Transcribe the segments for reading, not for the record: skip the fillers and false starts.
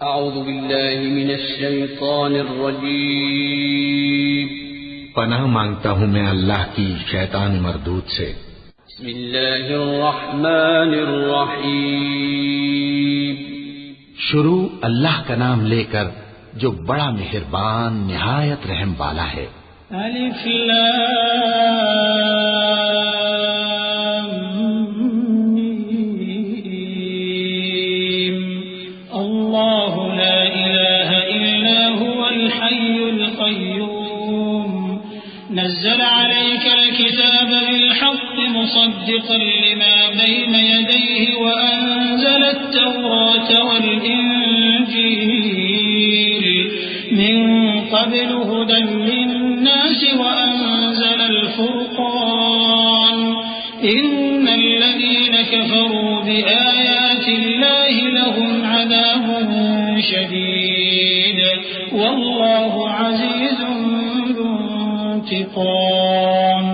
اعوذ باللہ من الشیطان الرجیم پناہ مانگتا ہوں میں اللہ کی شیطان مردود سے. بسم اللہ الرحمن الرحیم. شروع اللہ کا نام لے کر جو بڑا مہربان نہایت رحم والا ہے. الف لام میم. اللہ لا الہ الا هو الحی القیوم نزل عليك الكتاب بالحق مصدقا لما بين يديه وأنزل التوراة والإنجيل من قبل هدى للناس وأنزل الفرقان إن الذين كفروا بآيات الله لهم عذاب شديد والله عزيز انتقام.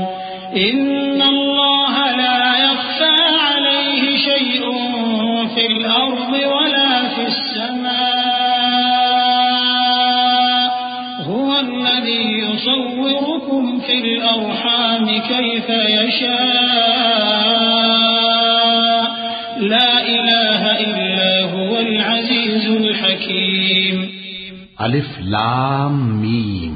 إن الله لا يخفى عليه شيء في الأرض ولا في السماء هو الذي يصوركم في الأرحام كيف يشاء لا إله إلا هو العزيز الحكيم. الف لام میم.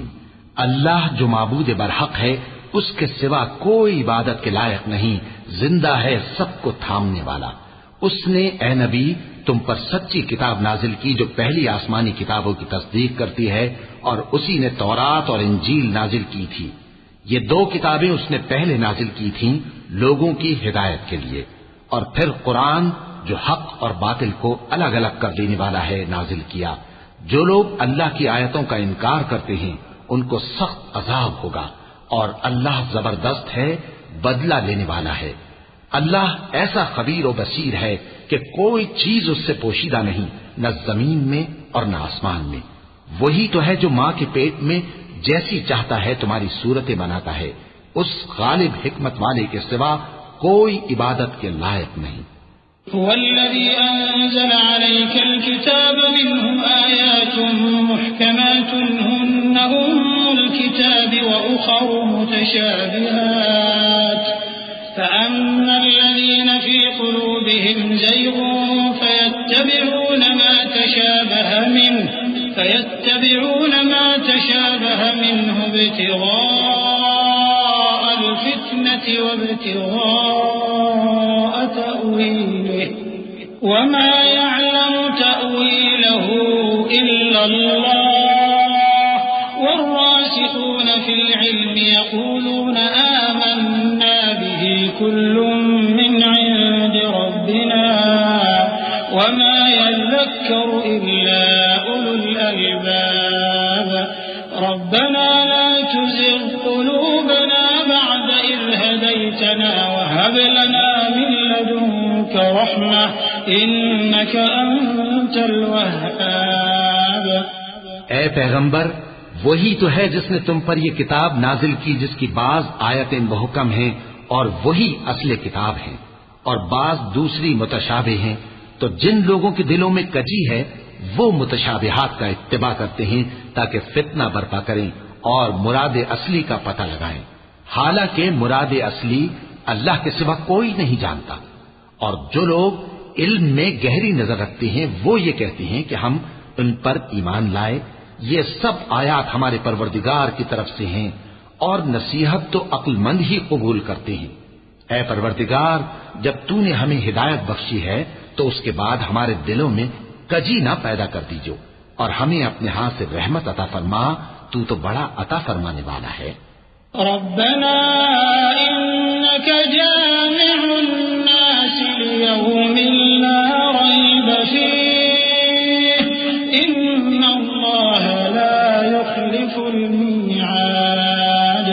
اللہ جو معبود برحق ہے اس کے سوا کوئی عبادت کے لائق نہیں، زندہ ہے سب کو تھامنے والا. اس نے اے نبی تم پر سچی کتاب نازل کی جو پہلی آسمانی کتابوں کی تصدیق کرتی ہے، اور اسی نے تورات اور انجیل نازل کی تھی. یہ دو کتابیں اس نے پہلے نازل کی تھیں لوگوں کی ہدایت کے لیے، اور پھر قرآن جو حق اور باطل کو الگ الگ کر دینے والا ہے نازل کیا. جو لوگ اللہ کی آیتوں کا انکار کرتے ہیں ان کو سخت عذاب ہوگا، اور اللہ زبردست ہے، بدلہ لینے والا ہے. اللہ ایسا خبیر و بصیر ہے کہ کوئی چیز اس سے پوشیدہ نہیں، نہ زمین میں اور نہ آسمان میں. وہی تو ہے جو ماں کے پیٹ میں جیسی چاہتا ہے تمہاری صورتیں بناتا ہے. اس غالب حکمت والے کے سوا کوئی عبادت کے لائق نہیں. هو الذي أنزل عليك الكتاب منه آيات محكمات هن الكتاب وأخر متشابهات فأما الذين في قلوبهم زيغ فيتبعون ما تشابه منه ابتغاء الفتنة وابتغاء تأويله وما يعلم تأويله إلا الله والراسخون في العلم يقولون آمنا به كل من عند ربنا وما يذكر إلا أولو الألباب ربنا لا تزغ قلوبنا بعد إذ هديتنا وهب لنا من لدنك رحمة إنك أنت الوهاب. اے پیغمبر وہی تو ہے جس نے تم پر یہ کتاب نازل کی جس کی بعض آیتیں محکم ہیں اور وہی اصل کتاب ہیں اور بعض دوسری متشابہ ہیں. تو جن لوگوں کے دلوں میں کجی ہے وہ متشابہات کا اتباع کرتے ہیں تاکہ فتنہ برپا کریں اور مراد اصلی کا پتہ لگائیں، حالانکہ مراد اصلی اللہ کے سوا کوئی نہیں جانتا. اور جو لوگ علم میں گہری نظر رکھتے ہیں وہ یہ کہتے ہیں کہ ہم ان پر ایمان لائے. یہ سب آیات ہمارے پروردگار کی طرف سے ہیں اور نصیحت تو عقل مند ہی قبول کرتے ہیں. اے پروردگار جب تو نے ہمیں ہدایت بخشی ہے تو اس کے بعد ہمارے دلوں میں کجی نہ پیدا کر دیجو اور ہمیں اپنے ہاتھ سے رحمت عطا فرما، تو بڑا عطا فرمانے والا ہے. ربنا انك جامع الناس ليوم لا ريب فيه ان الله لا يخلف الميعاد.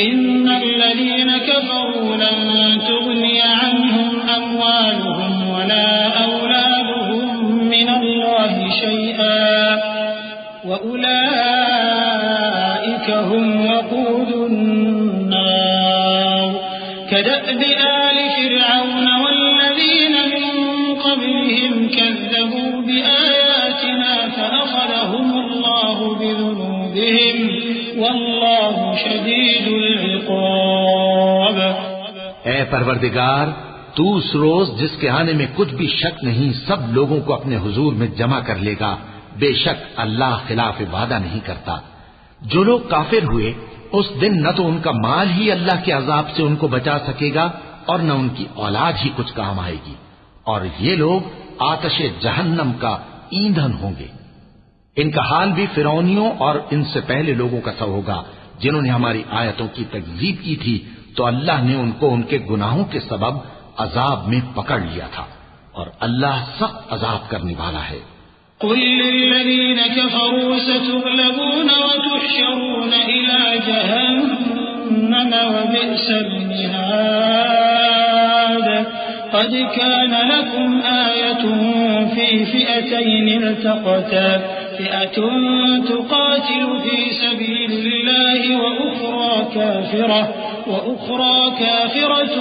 ان الذين كفروا لن تغني عنهم اموالهم ولا اولادهم من الله شيئا واولئك هم وقود النار. كدأب آل فرعون والذين من قبلهم كذبوا بآياتنا بهم والله شديد العقاب. اے پروردگار، تو اس روز جس کے آنے میں کچھ بھی شک نہیں سب لوگوں کو اپنے حضور میں جمع کر لے گا. بے شک اللہ خلاف وعدہ نہیں کرتا. جو لوگ کافر ہوئے اس دن نہ تو ان کا مال ہی اللہ کے عذاب سے ان کو بچا سکے گا اور نہ ان کی اولاد ہی کچھ کام آئے گی، اور یہ لوگ آتش جہنم کا ایندھن ہوں گے. ان کا حال بھی فرعونیوں اور ان سے پہلے لوگوں کا سا ہوگا جنہوں نے ہماری آیتوں کی تکذیب کی تھی، تو اللہ نے ان کو ان کے گناہوں کے سبب عذاب میں پکڑ لیا تھا، اور اللہ سخت عذاب کرنے والا ہے. قل للذين كفروا ستغلبون وتحشرون إلى جهنم وبئس المهاد. قد كان لكم آية في فئتين التقتا فئة تقاتل في سبيل الله وأخرى كافرة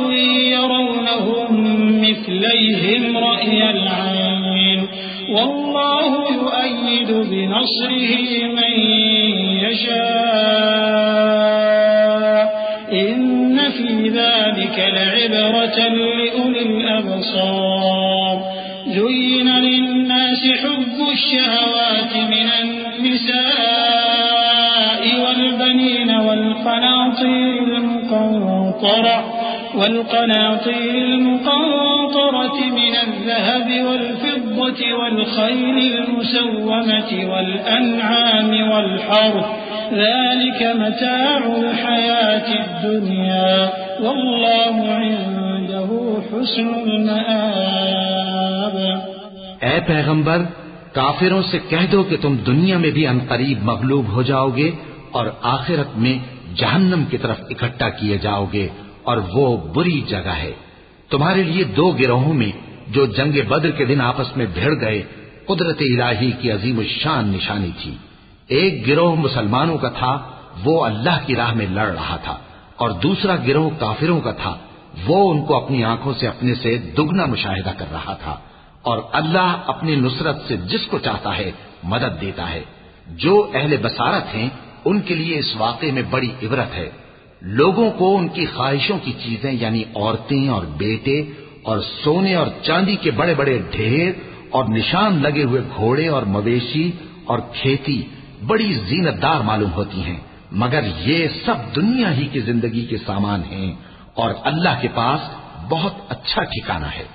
يرونهم مثليهم رأي العين والله يؤيد بنصره من يشاء إن في ذلك لعبرة لأولي الأبصار. زين للناس حب الشهوات من النساء والبنين والقناطير المقنطرة من الذهب والفضة والخيل المسومة والأنعام والحرث ذلك متاع الحياة الدنيا والله عنده حسن المآب. اے پیغمبر، کافروں سے کہہ دو کہ تم دنیا میں بھی عنقریب مغلوب ہو جاؤ گے اور آخرت میں جہنم کی طرف اکٹھا کیے جاؤ گے، اور وہ بری جگہ ہے. تمہارے لیے دو گروہوں میں جو جنگ بدر کے دن آپس میں بھیڑ گئے قدرت الہی کی عظیم الشان نشانی تھی. ایک گروہ مسلمانوں کا تھا، وہ اللہ کی راہ میں لڑ رہا تھا، اور دوسرا گروہ کافروں کا تھا، وہ ان کو اپنی آنکھوں سے اپنے سے دگنا مشاہدہ کر رہا تھا. اور اللہ اپنی نصرت سے جس کو چاہتا ہے مدد دیتا ہے. جو اہل بصارت ہیں ان کے لیے اس واقعے میں بڑی عبرت ہے. لوگوں کو ان کی خواہشوں کی چیزیں یعنی عورتیں اور بیٹے اور سونے اور چاندی کے بڑے بڑے ڈھیر اور نشان لگے ہوئے گھوڑے اور مویشی اور کھیتی بڑی زینت دار معلوم ہوتی ہیں، مگر یہ سب دنیا ہی کی زندگی کے سامان ہیں، اور اللہ کے پاس بہت اچھا ٹھکانہ ہے.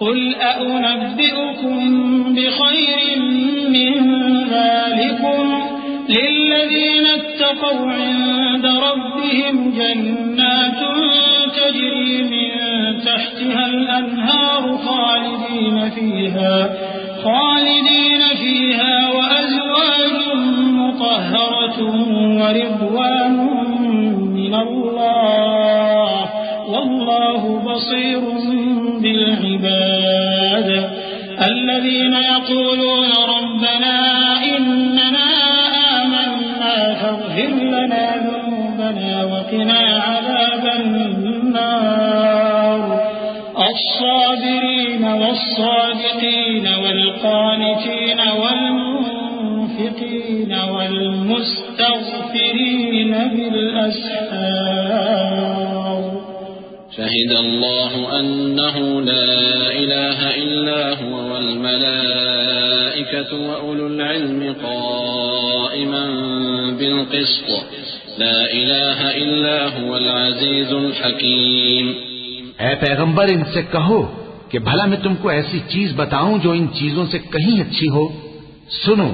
قل أأنبئكم بخير من ذلكم للذين اتقوا عند ربهم جنات تجري من تحتها الأنهار خالدين فيها وأزواج مطهرة ورضوان من الله والله بصير بالعباد. الذين يقولون ربنا إننا آمنا فاغفر لنا ذنوبنا وقنا عذاب النار. الصابرين والصادقين والقانتين والمنفقين والمستغفرين بالأسحار. شهد الله أنه لا إله إلا هو والملائكة وأولو العلم قائما بالقسط لا إله إلا هو العزيز الحكيم. اے پیغمبر، ان سے کہو کہ بھلا میں تم کو ایسی چیز بتاؤں جو ان چیزوں سے کہیں اچھی ہو. سنو،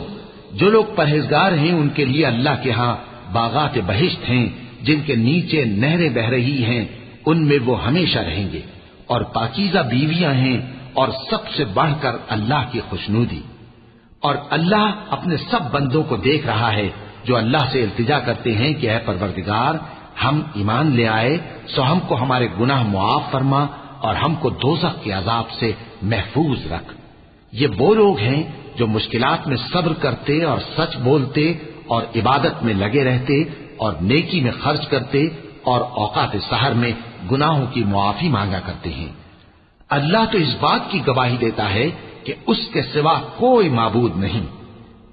جو لوگ پرہیزگار ہیں ان کے لیے اللہ کے ہاں باغات بہشت ہیں جن کے نیچے نہریں بہ رہی ہیں، ان میں وہ ہمیشہ رہیں گے، اور پاکیزہ بیویاں ہیں، اور سب سے بڑھ کر اللہ کی خوشنودی. اور اللہ اپنے سب بندوں کو دیکھ رہا ہے جو اللہ سے التجا کرتے ہیں کہ اے پروردگار، ہم ایمان لے آئے سو ہم کو ہمارے گناہ معاف فرما اور ہم کو دوزخ کے عذاب سے محفوظ رکھ. یہ وہ لوگ ہیں جو مشکلات میں صبر کرتے اور سچ بولتے اور عبادت میں لگے رہتے اور نیکی میں خرچ کرتے اور اوقات سحر میں گناہوں کی معافی مانگا کرتے ہیں. اللہ تو اس بات کی گواہی دیتا ہے کہ اس کے سوا کوئی معبود نہیں.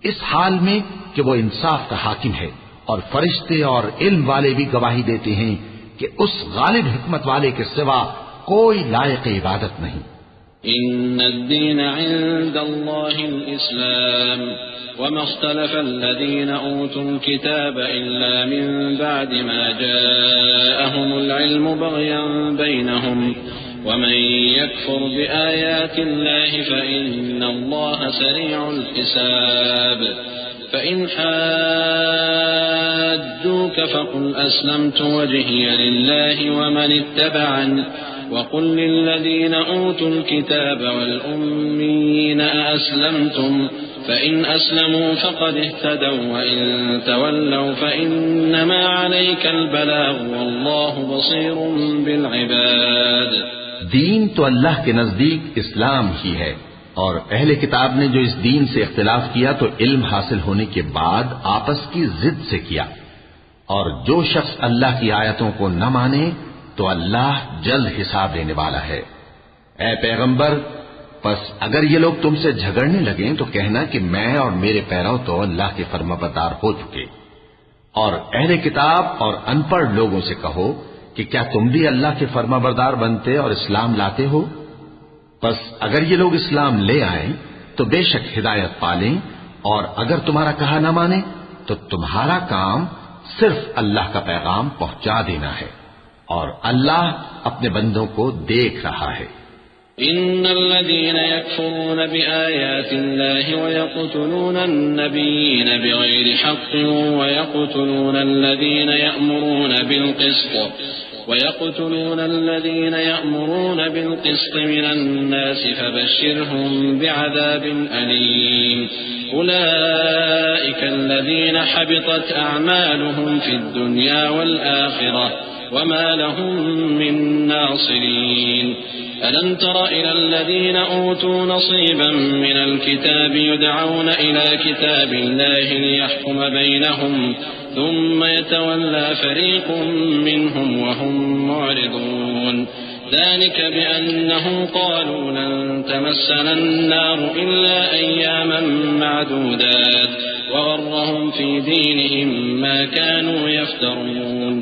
اس حال میں کہ وہ انصاف کا حاکم ہے، اور فرشتے اور علم والے بھی گواہی دیتے ہیں کہ اس غالب حکمت والے کے سوا کوئی لائق عبادت نہیں۔ إن الدين عند الله الإسلام وما اختلف الذين أوتوا الكتاب إلا من بعد ما جاءهم العلم بغيا بينهم ومن يكفر بآيات الله فإن الله سريع الحساب فإن حاجوك فقل أسلمت وجهي لله ومن اتبعني وقل للذين أوتوا الكتاب والأميين أأسلمتم فإن أسلموا فقد اهتدوا وإن تولوا فإنما عليك البلاغ والله بصير بالعباد۔ دین تو اللہ کے نزدیک اسلام ہی ہے، اور اہل کتاب نے جو اس دین سے اختلاف کیا تو علم حاصل ہونے کے بعد آپس کی ضد سے کیا، اور جو شخص اللہ کی آیتوں کو نہ مانے تو اللہ جلد حساب لینے والا ہے۔ اے پیغمبر، پس اگر یہ لوگ تم سے جھگڑنے لگیں تو کہنا کہ میں اور میرے پیرو تو اللہ کے فرمانبردار ہو چکے، اور اہل کتاب اور ان پڑھ لوگوں سے کہو کہ کیا تم بھی اللہ کے فرمانبردار بنتے اور اسلام لاتے ہو؟ پس اگر یہ لوگ اسلام لے آئیں تو بے شک ہدایت پالیں، اور اگر تمہارا کہا نہ مانے تو تمہارا کام صرف اللہ کا پیغام پہنچا دینا ہے، اور اللہ اپنے بندوں کو دیکھ رہا ہے۔ إن الذين يكفرون بآيات الله ويقتلون النبيين بغير حق ويقتلون الذين يأمرون بالقسط من الناس فبشرهم بعذاب أليم أولئك الذين حبطت أعمالهم في الدنيا والآخرة وما لهم من ناصرين ألم تر إلى الذين أوتوا نصيبا من الكتاب يدعون إلى كتاب الله ليحكم بينهم ثم يتولى فريق منهم وهم معرضون ذلك بأنهم قالوا لن تمسنا النار إلا أياما معدودات وغرهم في دينهم ما كانوا يفترون۔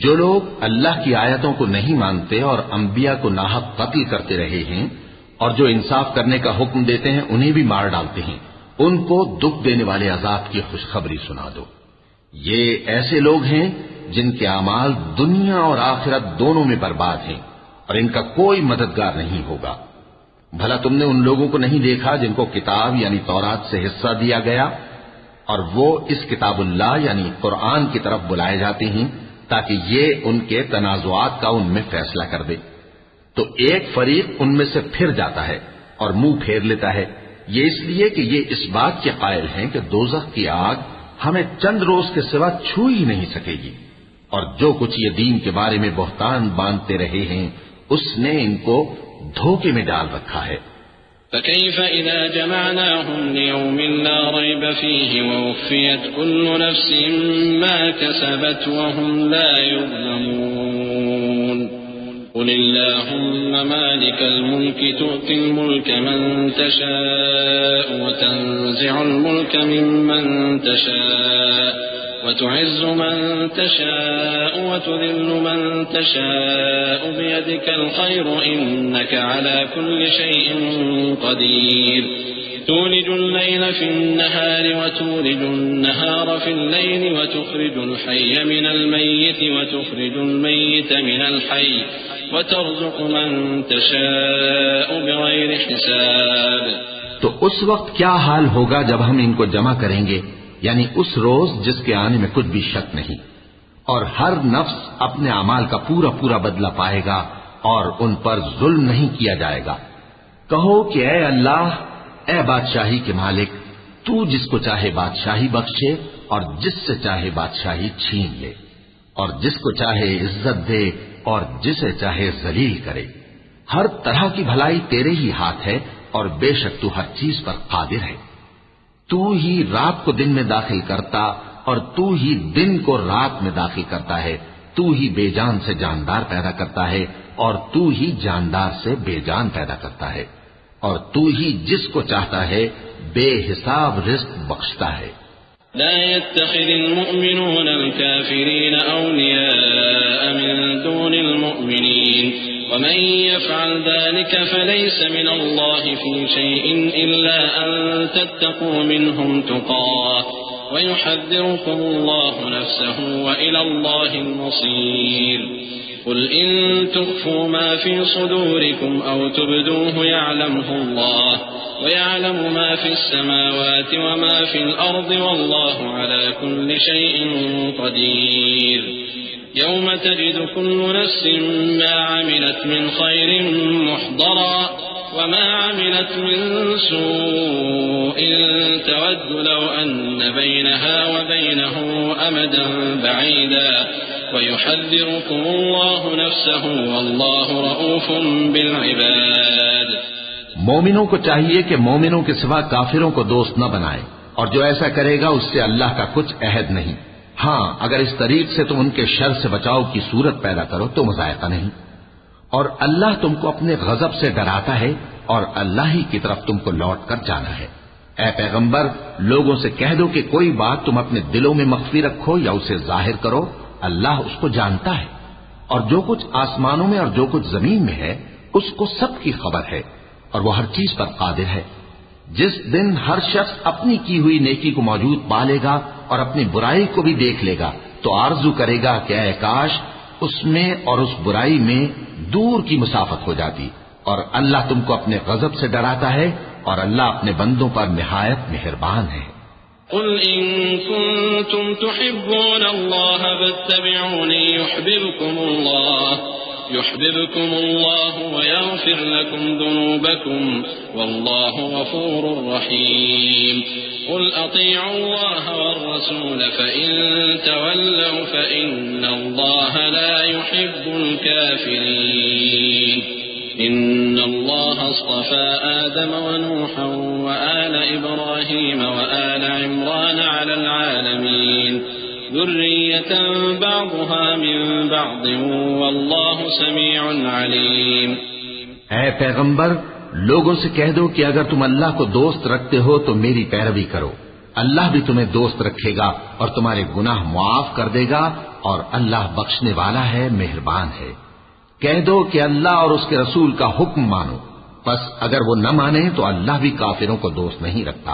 جو لوگ اللہ کی آیتوں کو نہیں مانتے اور انبیاء کو ناحق قتل کرتے رہے ہیں اور جو انصاف کرنے کا حکم دیتے ہیں انہیں بھی مار ڈالتے ہیں، ان کو دکھ دینے والے عذاب کی خوشخبری سنا دو۔ یہ ایسے لوگ ہیں جن کے اعمال دنیا اور آخرت دونوں میں برباد ہیں اور ان کا کوئی مددگار نہیں ہوگا۔ بھلا تم نے ان لوگوں کو نہیں دیکھا جن کو کتاب یعنی تورات سے حصہ دیا گیا اور وہ اس کتاب اللہ یعنی قرآن کی طرف بلائے جاتے ہیں تاکہ یہ ان کے تنازعات کا ان میں فیصلہ کر دے، تو ایک فریق ان میں سے پھر جاتا ہے اور منہ پھیر لیتا ہے، یہ اس لیے کہ یہ اس بات کے قائل ہیں کہ دوزخ کی آگ ہمیں چند روز کے سوا چھو ہی نہیں سکے گی، اور جو کچھ یہ دین کے بارے میں بہتان باندھتے رہے ہیں اس نے ان کو دھوکے میں ڈال رکھا ہے۔ فكيف إذا جمعناهم ليوم لا ريب فيه ووفيت كل نفس ما كسبت وهم لا يظلمون قل اللهم مالك الملك تؤتي الملك من تشاء وتنزع الملك ممن تشاء وتعز من تشاء وتذل من تشاء بيدك الخير إنك على كل شيء قدير تولج الليل في النهار وتولج النهار في الليل وتخرج الحي من الميت وتخرج الميت من الحي وترزق من تشاء بغير حساب۔ تو اس وقت کیا حال ہوگا جب ہم ان کو جمع کریں گے، یعنی اس روز جس کے آنے میں کچھ بھی شک نہیں، اور ہر نفس اپنے اعمال کا پورا پورا بدلہ پائے گا اور ان پر ظلم نہیں کیا جائے گا۔ کہو کہ اے اللہ، اے بادشاہی کے مالک، تو جس کو چاہے بادشاہی بخشے اور جس سے چاہے بادشاہی چھین لے، اور جس کو چاہے عزت دے اور جسے چاہے ذلیل کرے۔ ہر طرح کی بھلائی تیرے ہی ہاتھ ہے اور بے شک تو ہر چیز پر قادر ہے۔ تو ہی رات کو دن میں داخل کرتا اور تو ہی دن کو رات میں داخل کرتا ہے، تو ہی بے جان سے جاندار پیدا کرتا ہے اور تو ہی جاندار سے بے جان پیدا کرتا ہے۔ اور تو ہی جس کو چاہتا ہے بے حساب رزق بخشتا ہے۔ لا يتخذ المؤمنون الكافرين أولياء من دون المؤمنين ومن يفعل ذلك فليس من الله في شيء إلا أن تتقوا منهم تقاه ويحذركم الله نفسه وإلى الله المصير قل إن تخفوا ما في صدوركم أو تبدوه يعلمه الله ويعلم ما في السماوات وما في الأرض والله على كل شيء قدير يوم تجد كل نفس ما عملت من خير محضرا وما عملت من سوء تود لو أن بينها وبينه أمدا بعيدا ويحذركم الله نفسه والله رؤوف بالعباد۔ مومنوں کو چاہیے کہ مومنوں کے سوا کافروں کو دوست نہ بنائے، اور جو ایسا کرے گا اس سے اللہ کا کچھ عہد نہیں۔ ہاں اگر اس طریق سے تم ان کے شر سے بچاؤ کی صورت پیدا کرو تو مذائقہ نہیں، اور اللہ تم کو اپنے غضب سے ڈراتا ہے اور اللہ ہی کی طرف تم کو لوٹ کر جانا ہے۔ اے پیغمبر لوگوں سے کہہ دو کہ کوئی بات تم اپنے دلوں میں مخفی رکھو یا اسے ظاہر کرو، اللہ اس کو جانتا ہے، اور جو کچھ آسمانوں میں اور جو کچھ زمین میں ہے اس کو سب کی خبر ہے، اور وہ ہر چیز پر قادر ہے۔ جس دن ہر شخص اپنی کی ہوئی نیکی کو موجود پا لے گا اور اپنی برائی کو بھی دیکھ لے گا تو آرزو کرے گا کہ اے کاش اس میں اور اس برائی میں دور کی مسافت ہو جاتی، اور اللہ تم کو اپنے غضب سے ڈراتا ہے اور اللہ اپنے بندوں پر نہایت مہربان ہے۔ قل إن كنتم تحبون الله فاتبعوني يحببكم الله ويغفر لكم ذنوبكم والله غفور رحيم قل أطيعوا الله والرسول فإن تولوا فإن الله لا يحب الكافرين إن الله اصطفى آدم ونوحا وآل إبراهيم وآل عمران على العالمين ذرية بعضها من بعض والله سميع عليم۔ اے پیغمبر لوگوں سے کہہ دو کہ اگر تم اللہ کو دوست رکھتے ہو تو میری پیروی کرو، اللہ بھی تمہیں دوست رکھے گا اور تمہارے گناہ معاف کر دے گا، اور اللہ بخشنے والا ہے، مہربان ہے۔ کہہ دو کہ اللہ اور اس کے رسول کا حکم مانو، پس اگر وہ نہ مانے تو اللہ بھی کافروں کو دوست نہیں رکھتا۔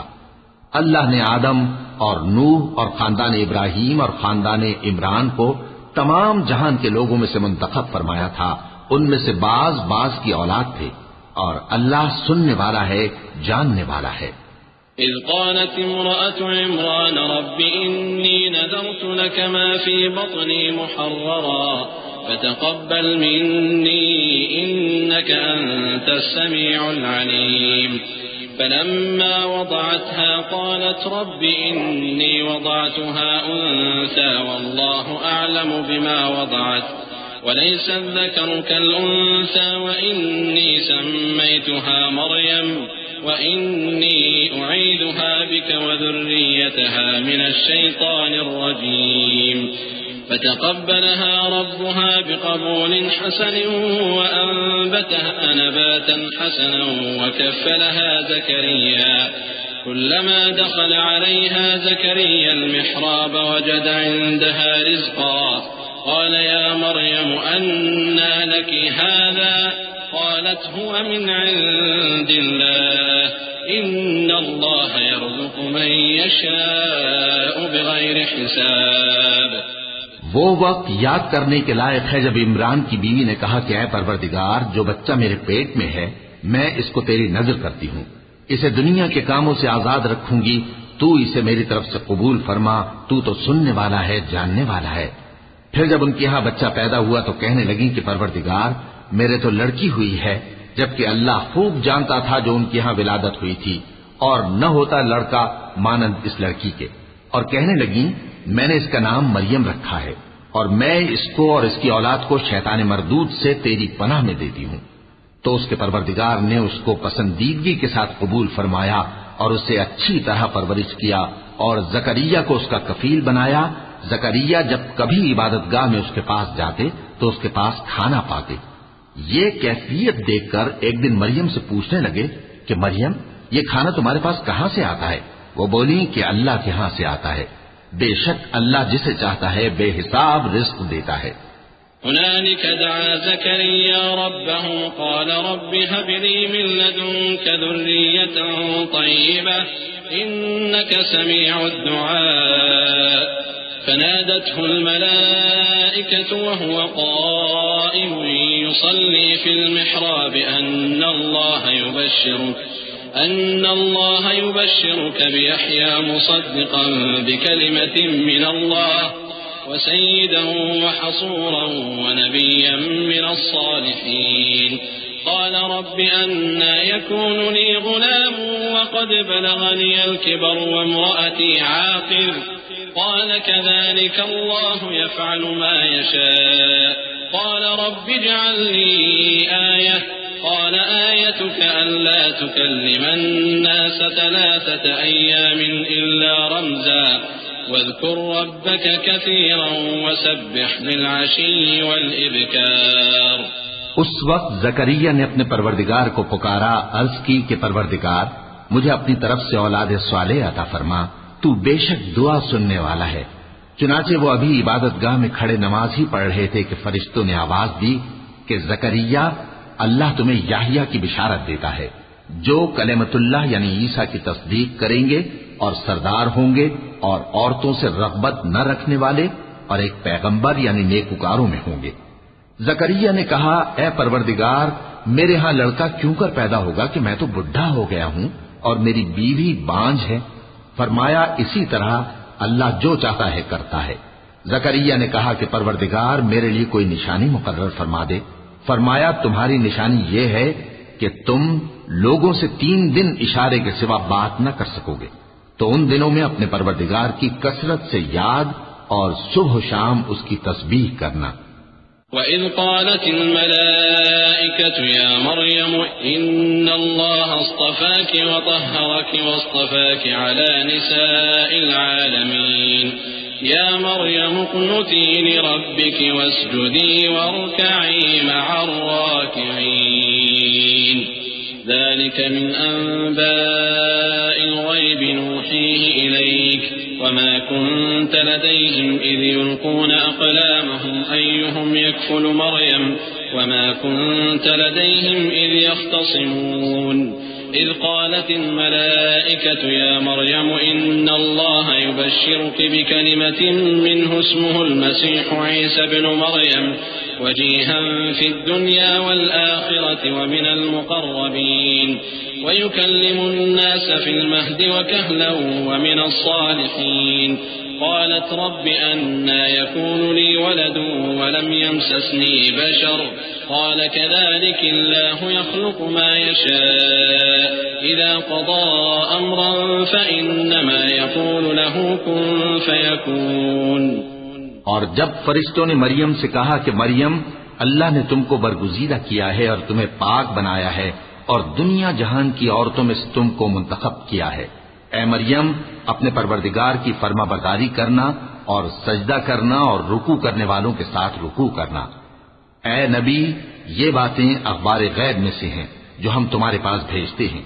اللہ نے آدم اور نوح اور خاندان ابراہیم اور خاندان عمران کو تمام جہان کے لوگوں میں سے منتخب فرمایا تھا، ان میں سے بعض کی اولاد تھے، اور اللہ سننے والا ہے، جاننے والا ہے۔ إذ قالت امرأة عمران رب إني نذرت لك ما في بطني محررا فتقبل مني إنك أنت السميع العليم فلما وضعتها قالت رب إني وضعتها أنثى والله أعلم بما وضعت وليس الذكر كالأنثى وإني سميتها مريم وإني أعيذها بك وذريتها من الشيطان الرجيم فتقبلها ربها بقبول حسن وأنبتها نباتا حسنا وكفلها زكريا كلما دخل عليها زكريا المحراب وجد عندها رزقا قال يا مريم أنى لك هذا قالت هو من عند الله إن الله يرزق من يشاء بغير حساب۔ وہ وقت یاد کرنے کے لائق ہے جب عمران کی بیوی نے کہا کہ اے پروردگار جو بچہ میرے پیٹ میں ہے میں اس کو تیری نظر کرتی ہوں، اسے دنیا کے کاموں سے آزاد رکھوں گی، تو اسے میری طرف سے قبول فرما، تو سننے والا ہے، جاننے والا ہے۔ پھر جب ان کے ہاں بچہ پیدا ہوا تو کہنے لگی کہ پروردگار میرے تو لڑکی ہوئی ہے، جبکہ اللہ خوب جانتا تھا جو ان کے ہاں ولادت ہوئی تھی، اور نہ ہوتا لڑکا مانند اس لڑکی کے، اور کہنے لگی میں نے اس کا نام مریم رکھا ہے، اور میں اس کو اور اس کی اولاد کو شیطان مردود سے تیری پناہ میں دیتی ہوں۔ تو اس کے پروردگار نے اس کو پسندیدگی کے ساتھ قبول فرمایا اور اسے اچھی طرح پرورش کیا اور زکریا کو اس کا کفیل بنایا۔ زکریا جب کبھی عبادت گاہ میں اس کے پاس جاتے تو اس کے پاس کھانا پاتے۔ یہ کیفیت دیکھ کر ایک دن مریم سے پوچھنے لگے کہ مریم یہ کھانا تمہارے پاس کہاں سے آتا ہے؟ وہ بولی کہ اللہ کے ہاں سے آتا ہے، بے شک اللہ جسے چاہتا ہے بے حساب رزق دیتا ہے۔ هنالك دعا زكريا ربه قال رب هب لي من لدنك ذرية طيبة إنك سميع الدعاء فنادته الملائكة وهو قائم يصلي في المحراب أن الله يبشرك بيحيى مصدقا بكلمة من الله وسيدا وحصورا ونبيا من الصالحين قال رب أنى يكون لي غلام وقد بلغني الكبر وامرأتي عاقر قال كذلك الله يفعل ما يشاء قال رب اجعل لي آية قال آيتك ألا تكلم الناس 3 أيام إلا رمزا واذكر ربك كثيرا وسبح بالعشي والإبكار۔ اس وقت زکریا نے اپنے پروردگار کو پکارا، عرض کی کہ پروردگار مجھے اپنی طرف سے اولاد صالح عطا فرما، تو بے شک دعا سننے والا ہے۔ چنانچہ وہ ابھی عبادت گاہ میں کھڑے نماز ہی پڑھ رہے تھے کہ فرشتوں نے آواز دی کہ زکریا اللہ تمہیں یحییٰ کی بشارت دیتا ہے، جو کلمۃ اللہ یعنی عیسیٰ کی تصدیق کریں گے اور سردار ہوں گے اور عورتوں سے رغبت نہ رکھنے والے اور ایک پیغمبر یعنی نیکوکاروں میں ہوں گے۔ زکریا نے کہا اے پروردگار میرے ہاں لڑکا کیوں کر پیدا ہوگا کہ میں تو بڈھا ہو گیا ہوں اور میری بیوی بانجھ ہے۔ فرمایا اسی طرح اللہ جو چاہتا ہے کرتا ہے۔ زکریا نے کہا کہ پروردگار میرے لیے کوئی نشانی مقرر فرما دے۔ فرمایا تمہاری نشانی یہ ہے کہ تم لوگوں سے 3 دن اشارے کے سوا بات نہ کر سکو گے، تو ان دنوں میں اپنے پروردگار کی کثرت سے یاد اور صبح و شام اس کی تسبیح کرنا۔ وَإِذْ قَالَتِ الْمَلَائِكَةُ يَا مَرْيَمُ إِنَّ اللَّهَ اصْطَفَاكِ وَطَهَّرَكِ وَاصْطَفَاكِ عَلَى نِسَاءِ الْعَالَمِينَ يَا مَرْيَمُ اقْنُتِي لِرَبِّكِ وَاسْجُدِي وَارْكَعِي مَعَ الرَّاكِعِينَ ذلك من أنباء الغيب نوحيه إليك وما كنت لديهم إذ يلقون أقلامهم أيهم يكفل مريم وما كنت لديهم إذ يختصمون إذ قالت الملائكة يا مريم إن الله يبشرك بكلمة منه اسمه المسيح عيسى بن مريم وجيها في الدنيا والآخرة ومن المقربين ويكلم الناس في المهد وكهلا ومن الصالحين قالت رب أنى يكون لي ولد ولم يمسسني بشر قال كذلك الله يخلق ما يشاء إذا قضى أمرا فإنما يقول له كن فيكون۔ اور جب فرشتوں نے مریم سے کہا کہ مریم اللہ نے تم کو برگزیدہ کیا ہے اور تمہیں پاک بنایا ہے اور دنیا جہان کی عورتوں میں سے تم کو منتخب کیا ہے، اے مریم اپنے پروردگار کی فرما برداری کرنا اور سجدہ کرنا اور رکوع کرنے والوں کے ساتھ رکوع کرنا۔ اے نبی یہ باتیں اخبار غیب میں سے ہیں جو ہم تمہارے پاس بھیجتے ہیں۔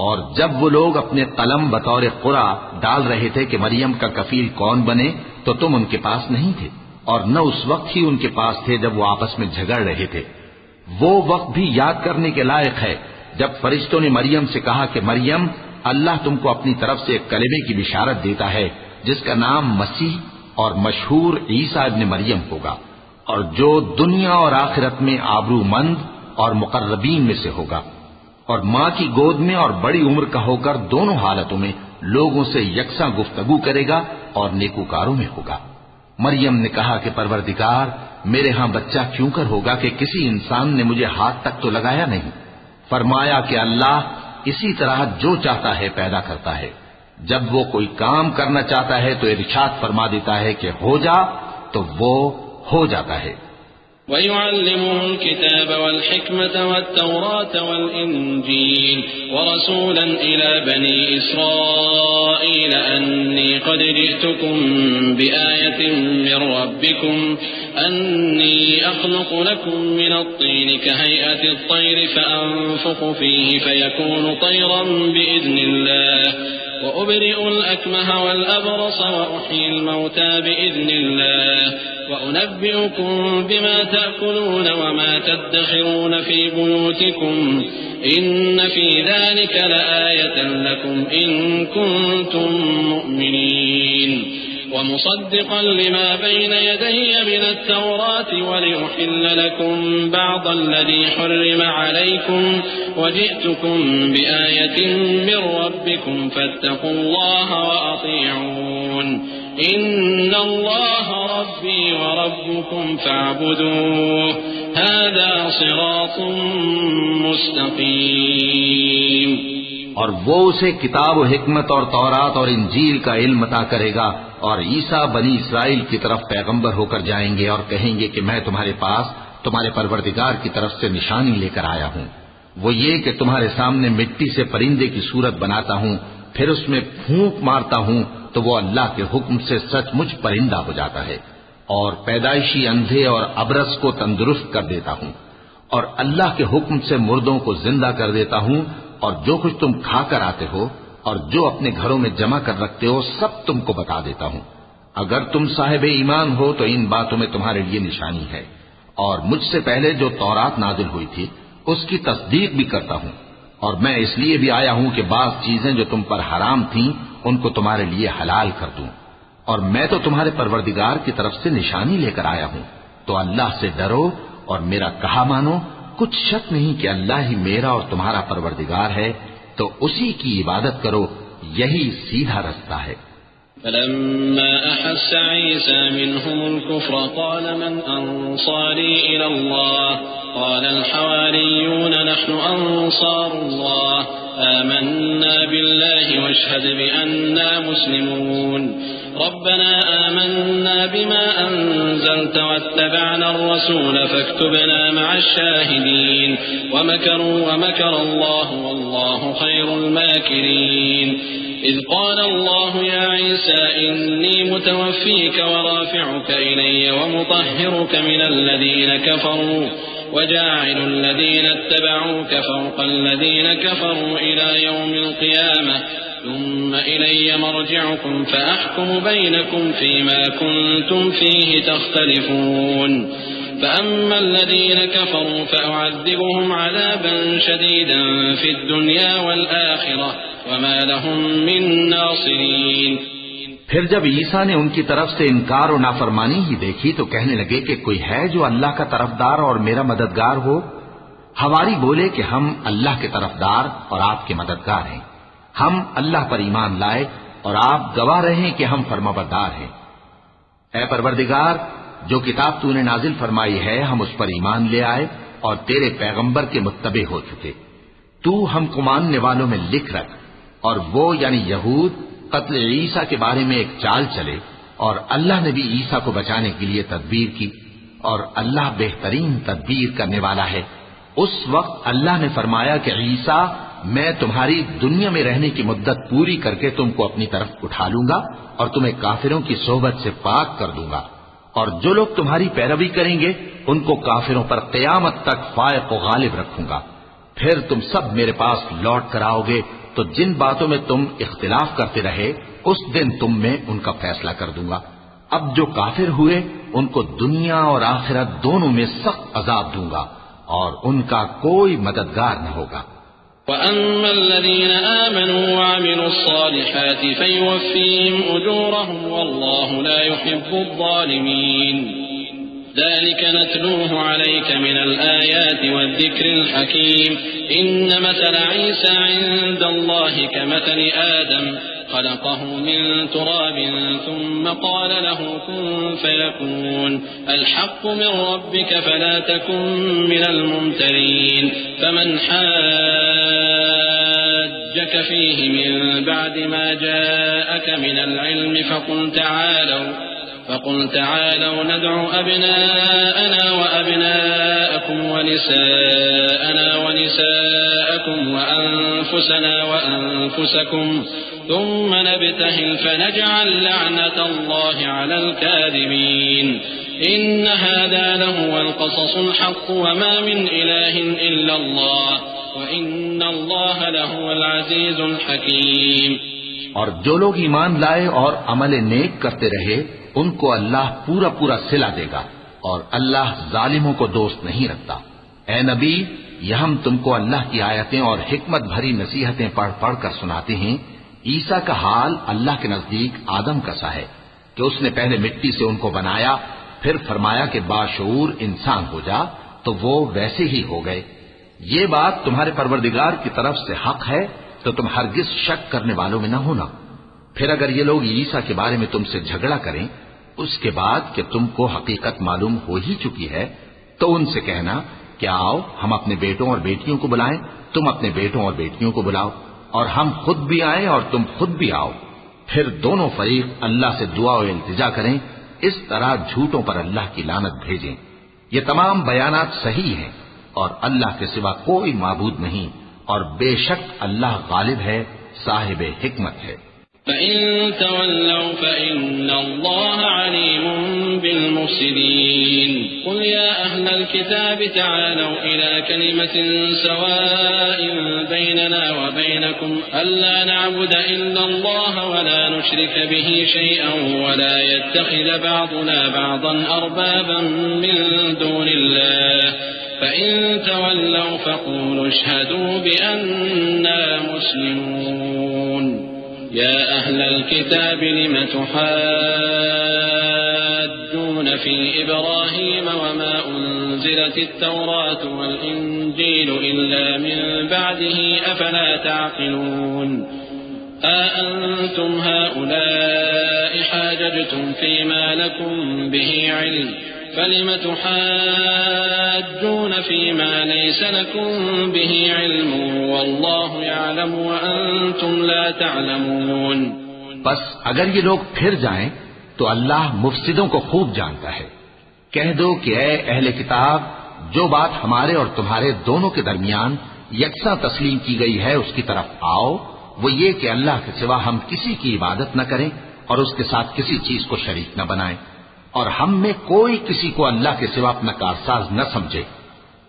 اور جب وہ لوگ اپنے قلم بطور قرعہ ڈال رہے تھے کہ مریم کا کفیل کون بنے تو تم ان کے پاس نہیں تھے، اور نہ اس وقت ہی ان کے پاس تھے جب وہ آپس میں جھگڑ رہے تھے۔ وہ وقت بھی یاد کرنے کے لائق ہے جب فرشتوں نے مریم سے کہا کہ مریم اللہ تم کو اپنی طرف سے ایک کلمے کی بشارت دیتا ہے جس کا نام مسیح اور مشہور عیسیٰ ابن مریم ہوگا، اور جو دنیا اور آخرت میں آبرو مند اور مقربین میں سے ہوگا، اور ماں کی گود میں اور بڑی عمر کا ہو کر دونوں حالتوں میں لوگوں سے یکساں گفتگو کرے گا اور نیکوکاروں میں ہوگا۔ مریم نے کہا کہ پروردگار میرے ہاں بچہ کیوں کر ہوگا کہ کسی انسان نے مجھے ہاتھ تک تو لگایا نہیں۔ فرمایا کہ اللہ اسی طرح جو چاہتا ہے پیدا کرتا ہے، جب وہ کوئی کام کرنا چاہتا ہے تو ارشاد فرما دیتا ہے کہ ہو جا تو وہ ہو جاتا ہے۔ وَيُعَلِّمُهُ الْكِتَابَ وَالْحِكْمَةَ وَالتَّوْرَاةَ وَالْإِنْجِيلَ وَرَسُولًا إِلَى بَنِي إِسْرَائِيلَ أَنِّي قَدْ جِئْتُكُمْ بِآيَةٍ بآية من ربكم أني أخلق لكم من الطين كهيئة الطير فأنفخ فيه فيكون طيرا بإذن الله وأبرئ الأكمه والأبرص وأحيي الموتى بإذن الله وأنبئكم بما تأكلون وما تدخرون في بيوتكم إن في ذلك لآية لكم إن كنتم مؤمنين ومصدقا لما بين يدي من التوراة ولأحل لكم بعض الذي حرم عليكم وجئتكم بآية من ربكم فاتقوا الله وأطيعون إن الله ربي وربكم فاعبدوه هذا صراط مستقيم. اور وہ اسے کتاب و حکمت اور تورات اور انجیل کا علم عطا کرے گا، اور عیسیٰ بنی اسرائیل کی طرف پیغمبر ہو کر جائیں گے اور کہیں گے کہ میں تمہارے پاس تمہارے پروردگار کی طرف سے نشانی لے کر آیا ہوں، وہ یہ کہ تمہارے سامنے مٹی سے پرندے کی صورت بناتا ہوں، پھر اس میں پھونک مارتا ہوں تو وہ اللہ کے حکم سے سچ مچ پرندہ ہو جاتا ہے، اور پیدائشی اندھے اور ابرص کو تندرست کر دیتا ہوں، اور اللہ کے حکم سے مردوں کو زندہ کر دیتا ہوں، اور جو کچھ تم کھا کر آتے ہو اور جو اپنے گھروں میں جمع کر رکھتے ہو سب تم کو بتا دیتا ہوں. اگر تم صاحب ایمان ہو تو ان باتوں میں تمہارے لیے نشانی ہے، اور مجھ سے پہلے جو تورات نازل ہوئی تھی اس کی تصدیق بھی کرتا ہوں، اور میں اس لیے بھی آیا ہوں کہ بعض چیزیں جو تم پر حرام تھیں ان کو تمہارے لیے حلال کر دوں، اور میں تو تمہارے پروردگار کی طرف سے نشانی لے کر آیا ہوں. تو اللہ سے ڈرو اور میرا کہا مانو، کچھ شک نہیں کہ اللہ ہی میرا اور تمہارا پروردگار ہے، تو اسی کی عبادت کرو، یہی سیدھا رستہ ہے. فلما أحس عيسى منهم الكفر قال من أنصاري إلى الله قال الحواريون نحن أنصار الله آمنا بالله واشهد بأننا مسلمون ربنا آمنا بما أنزلت واتبعنا الرسول فاكتبنا مع الشاهدين ومكروا ومكر الله والله خير الماكرين إذ قال الله يا عيسى إني متوفيك ورافعك إلي ومطهرك من الذين كفروا وجاعل الذين اتبعوك فوق الذين كفروا إلى يوم القيامة ثم إلي مرجعكم فأحكم بينكم فيما كنتم فيه تختلفون فأما الذين كفروا فأعذبهم عذابا شديدا في الدنيا والآخرة وما لهم من ناصرين. پھر جب عیسیٰ نے ان کی طرف سے انکار و نافرمانی ہی دیکھی تو کہنے لگے کہ کوئی ہے جو اللہ کا طرفدار اور میرا مددگار ہو. حواری بولے کہ ہم اللہ کے طرفدار اور آپ کے مددگار ہیں، ہم اللہ پر ایمان لائے اور آپ گواہ رہے کہ ہم فرمانبردار ہیں. اے پروردگار، جو کتاب تو نے نازل فرمائی ہے ہم اس پر ایمان لے آئے اور تیرے پیغمبر کے متبع ہو چکے. تو ہم کو ماننے والوں میں لکھ رکھ. اور وہ یعنی یہود قتل عیسیٰ کے بارے میں ایک چال چلے، اور اللہ نے بھی عیسیٰ کو بچانے کے لیے تدبیر کی، اور اللہ بہترین تدبیر کرنے والا ہے. اس وقت اللہ نے فرمایا کہ عیسیٰ، میں تمہاری دنیا میں رہنے کی مدت پوری کر کے تم کو اپنی طرف اٹھا لوں گا اور تمہیں کافروں کی صحبت سے پاک کر دوں گا، اور جو لوگ تمہاری پیروی کریں گے ان کو کافروں پر قیامت تک فائق و غالب رکھوں گا. پھر تم سب میرے پاس لوٹ کر آؤ گے تو جن باتوں میں تم اختلاف کرتے رہے اس دن تم میں ان کا فیصلہ کر دوں گا. اب جو کافر ہوئے ان کو دنیا اور آخرت دونوں میں سخت عذاب دوں گا اور ان کا کوئی مددگار نہ ہوگا. وَأَمَّا الَّذِينَ آمَنُوا وَعَمِلُوا الصَّالِحَاتِ فَيُوَفِّيهِمْ أُجُورَهُمْ وَاللَّهُ لَا يُحِبُّ الظَّالِمِينَ. ذلك نتلوه عليك من الآيات والذكر الحكيم إن مثل عيسى عند الله كمثل آدم خلقه من تراب ثم قال له كن فيكون الحق من ربك فلا تكن من الممترين فمن حاجك فيه من بعد ما جاءك من العلم فقل تعالوا ندعو أبناءنا وأبناءكم ونساءنا ونساءكم ثم نبتهل فنجعل لعنة الله على الكاذبين إن هذا لهو القصص الحق وما من إله إلا الله وإن الله لهو العزيز الحكيم. اور جو لوگ ایمان لائے اور عمل نیک کرتے رہے ان کو اللہ پورا پورا صلہ دے گا اور اللہ ظالموں کو دوست نہیں رکھتا. اے نبی، یہ ہم تم کو اللہ کی آیتیں اور حکمت بھری نصیحتیں پڑھ پڑھ کر سناتے ہیں. عیسیٰ کا حال اللہ کے نزدیک آدم کا سا ہے کہ اس نے پہلے مٹی سے ان کو بنایا، پھر فرمایا کہ باشعور انسان ہو جا، تو وہ ویسے ہی ہو گئے. یہ بات تمہارے پروردگار کی طرف سے حق ہے تو تم ہرگز شک کرنے والوں میں نہ ہونا. پھر اگر یہ لوگ عیسیٰ کے بارے میں تم سے جھگڑا کریں اس کے بعد کہ تم کو حقیقت معلوم ہو ہی چکی ہے، تو ان سے کہنا کہ آؤ ہم اپنے بیٹوں اور بیٹیوں کو بلائیں، تم اپنے بیٹوں اور بیٹیوں کو بلاؤ، اور ہم خود بھی آئیں اور تم خود بھی آؤ. پھر دونوں فریق اللہ سے دعا و التجا کریں، اس طرح جھوٹوں پر اللہ کی لعنت بھیجیں. یہ تمام بیانات صحیح ہیں اور اللہ کے سوا کوئی معبود نہیں، اور بے شک اللہ غالب ہے، صاحب حکمت ہے. فإن تولوا فإن الله عليم بالمفسدين قل يا أهل الكتاب تعالوا إلى كلمة سواء بيننا وبينكم ألا نعبد إلا الله ولا نشرك به شيئا ولا يتخذ بعضنا بعضا أربابا من دون الله فإن تولوا فقولوا اشهدوا بأننا مسلمون. يا أهل الكتاب لم تحاجون في إبراهيم وما أنزلت التوراة والإنجيل إلا من بعده أفلا تعقلون. أأنتم هؤلاء حاججتم فيما لكم به علم فلم تحاجون فيما ليس لكم به علم والله يعلم وأنتم لا تعلمون. بس اگر یہ لوگ پھر جائیں تو اللہ مفسدوں کو خوب جانتا ہے. کہہ دو کہ اے اہل کتاب، جو بات ہمارے اور تمہارے دونوں کے درمیان یکساں تسلیم کی گئی ہے اس کی طرف آؤ. وہ یہ کہ اللہ کے سوا ہم کسی کی عبادت نہ کریں اور اس کے ساتھ کسی چیز کو شریک نہ بنائیں، اور ہم میں کوئی کسی کو اللہ کے سوا اپنا کارساز نہ سمجھے.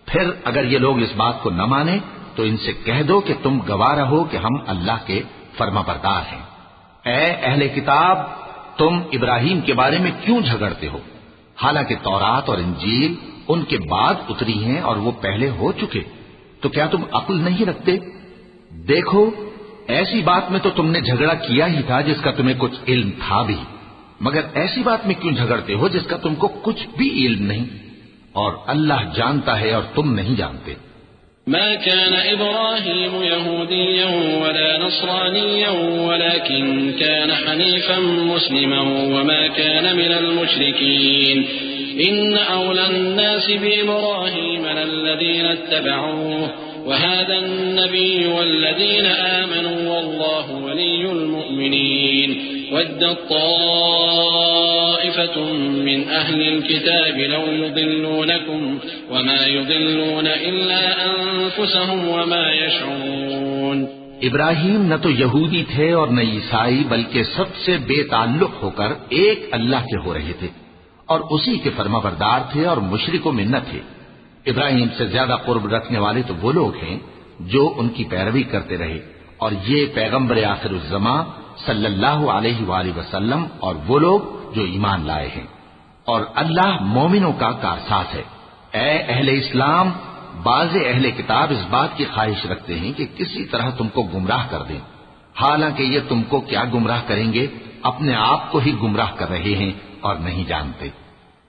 پھر اگر یہ لوگ اس بات کو نہ مانیں تو ان سے کہہ دو کہ تم گواہ رہو کہ ہم اللہ کے فرما بردار ہیں. اے اہل کتاب، تم ابراہیم کے بارے میں کیوں جھگڑتے ہو؟ حالانکہ تورات اور انجیل ان کے بعد اتری ہیں اور وہ پہلے ہو چکے. تو کیا تم عقل نہیں رکھتے؟ دیکھو، ایسی بات میں تو تم نے جھگڑا کیا ہی تھا جس کا تمہیں کچھ علم تھا بھی، مگر ایسی بات میں کیوں جھگڑتے ہو جس کا تم کو کچھ بھی علم نہیں؟ اور اللہ جانتا ہے اور تم نہیں جانتے. ما كان إبراهيم يهوديا ولا نصرانيا ولكن كان حنيفا مسلما وما كان من المشركين إن أولى الناس بإبراهيم للذين اتبعوه وهذا النبي والذين آمنوا والله ولي المؤمنين ودت طائفة من أهل الكتاب لو يضلونكم وما يضلون إلا أنفسهم وما يشعرون. ابراہیم نہ تو یہودی تھے اور نہ عیسائی، بلکہ سب سے بے تعلق ہو کر ایک اللہ کے ہو رہے تھے اور اسی کے فرما بردار تھے اور مشرکوں میں نہ تھے. ابراہیم سے زیادہ قرب رکھنے والے تو وہ لوگ ہیں جو ان کی پیروی کرتے رہے، اور یہ پیغمبر آخر الزماں صلی اللہ علیہ وآلہ وسلم اور وہ لوگ جو ایمان لائے ہیں، اور اللہ مومنوں کا کارساز ہے. اے اہل اسلام، بعض اہل کتاب اس بات کی خواہش رکھتے ہیں کہ کسی طرح تم کو گمراہ کر دیں، حالانکہ یہ تم کو کیا گمراہ کریں گے، اپنے آپ کو ہی گمراہ کر رہے ہیں اور نہیں جانتے.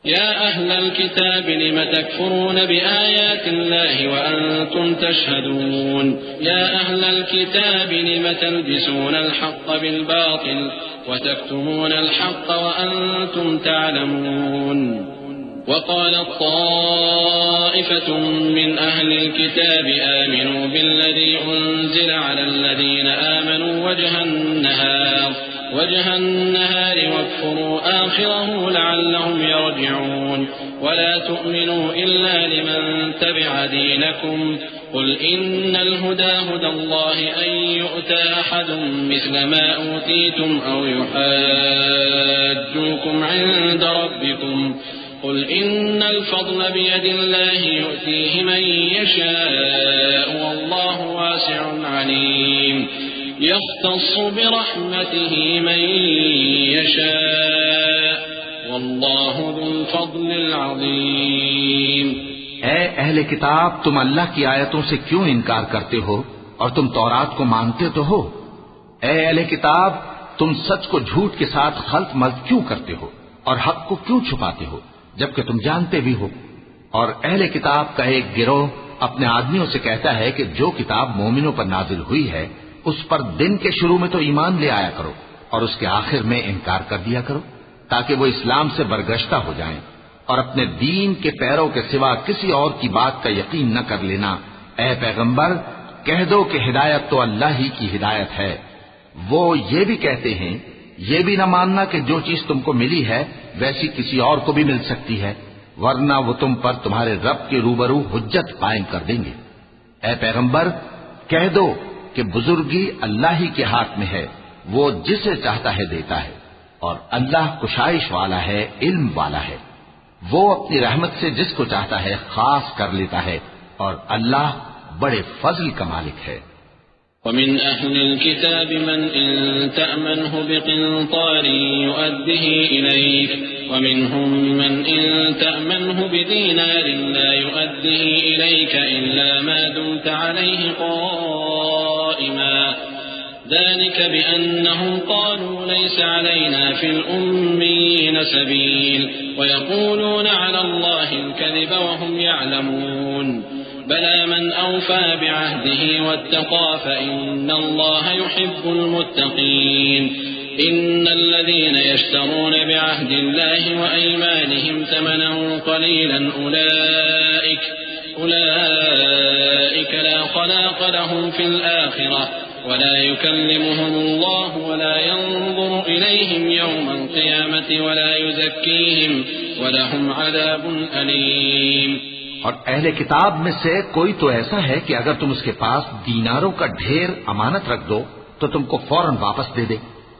يا أهل الكتاب لم تكفرون بآيات الله وأنتم تشهدون يا أهل الكتاب لم تلبسون الحق بالباطل وتكتمون الحق وأنتم تعلمون. وقالت طائفة من أهل الكتاب آمنوا بالذي أنزل على الذين آمنوا وجه النهار وجه النهار واكفروا آخره لعلهم يرجعون ولا تؤمنوا إلا لمن تبع دينكم قل إن الهدى هدى الله أن يؤتى أحد مثل ما أوتيتم أو يحاجوكم عند ربكم قل إن الفضل بيد الله يؤتيه من يشاء والله واسع عليم يختص برحمته من يشاء والله ذو الفضل العظيم۔ اے اہل کتاب، تم اللہ کی آیتوں سے کیوں انکار کرتے ہو اور تم تورات کو مانتے تو ہو؟ اے اہل کتاب، تم سچ کو جھوٹ کے ساتھ خلط ملط کیوں کرتے ہو اور حق کو کیوں چھپاتے ہو جبکہ تم جانتے بھی ہو؟ اور اہل کتاب کا ایک گروہ اپنے آدمیوں سے کہتا ہے کہ جو کتاب مومنوں پر نازل ہوئی ہے اس پر دن کے شروع میں تو ایمان لے آیا کرو اور اس کے آخر میں انکار کر دیا کرو تاکہ وہ اسلام سے برگشتہ ہو جائیں، اور اپنے دین کے پیروں کے سوا کسی اور کی بات کا یقین نہ کر لینا۔ اے پیغمبر، کہہ دو کہ ہدایت تو اللہ ہی کی ہدایت ہے۔ وہ یہ بھی کہتے ہیں، یہ بھی نہ ماننا کہ جو چیز تم کو ملی ہے ویسی کسی اور کو بھی مل سکتی ہے، ورنہ وہ تم پر تمہارے رب کے روبرو حجت قائم کر دیں گے۔ اے پیغمبر، کہہ دو کہ بزرگی اللہ ہی کے ہاتھ میں ہے، وہ جسے چاہتا ہے دیتا ہے، اور اللہ کشائش والا ہے، علم والا ہے۔ وہ اپنی رحمت سے جس کو چاہتا ہے خاص کر لیتا ہے، اور اللہ بڑے فضل کا مالک ہے۔ ومن أهل الكتاب من إن تأمنه بقنطار يؤده إليك ومنهم من إن تأمنه بدينار لا يؤده إليك إلا ما دمت عليه قائما ذلك بأنهم قالوا ليس علينا في الأميين سبيل ويقولون على الله الكذب وهم يعلمون بلى من أوفى بعهده واتقى فإن الله يحب المتقين إن الذين يشترون بعهد الله وأيمانهم ثمنا قليلا أولئك لا خلاق لهم في الآخرة ولا يكلمهم الله ولا ينظر إليهم يوم القيامة ولا يزكيهم ولهم عذاب أليم۔ اور اہل کتاب میں سے کوئی تو ایسا ہے کہ اگر تم اس کے پاس دیناروں کا ڈھیر امانت رکھ دو تو تم کو فوراً واپس دے دے،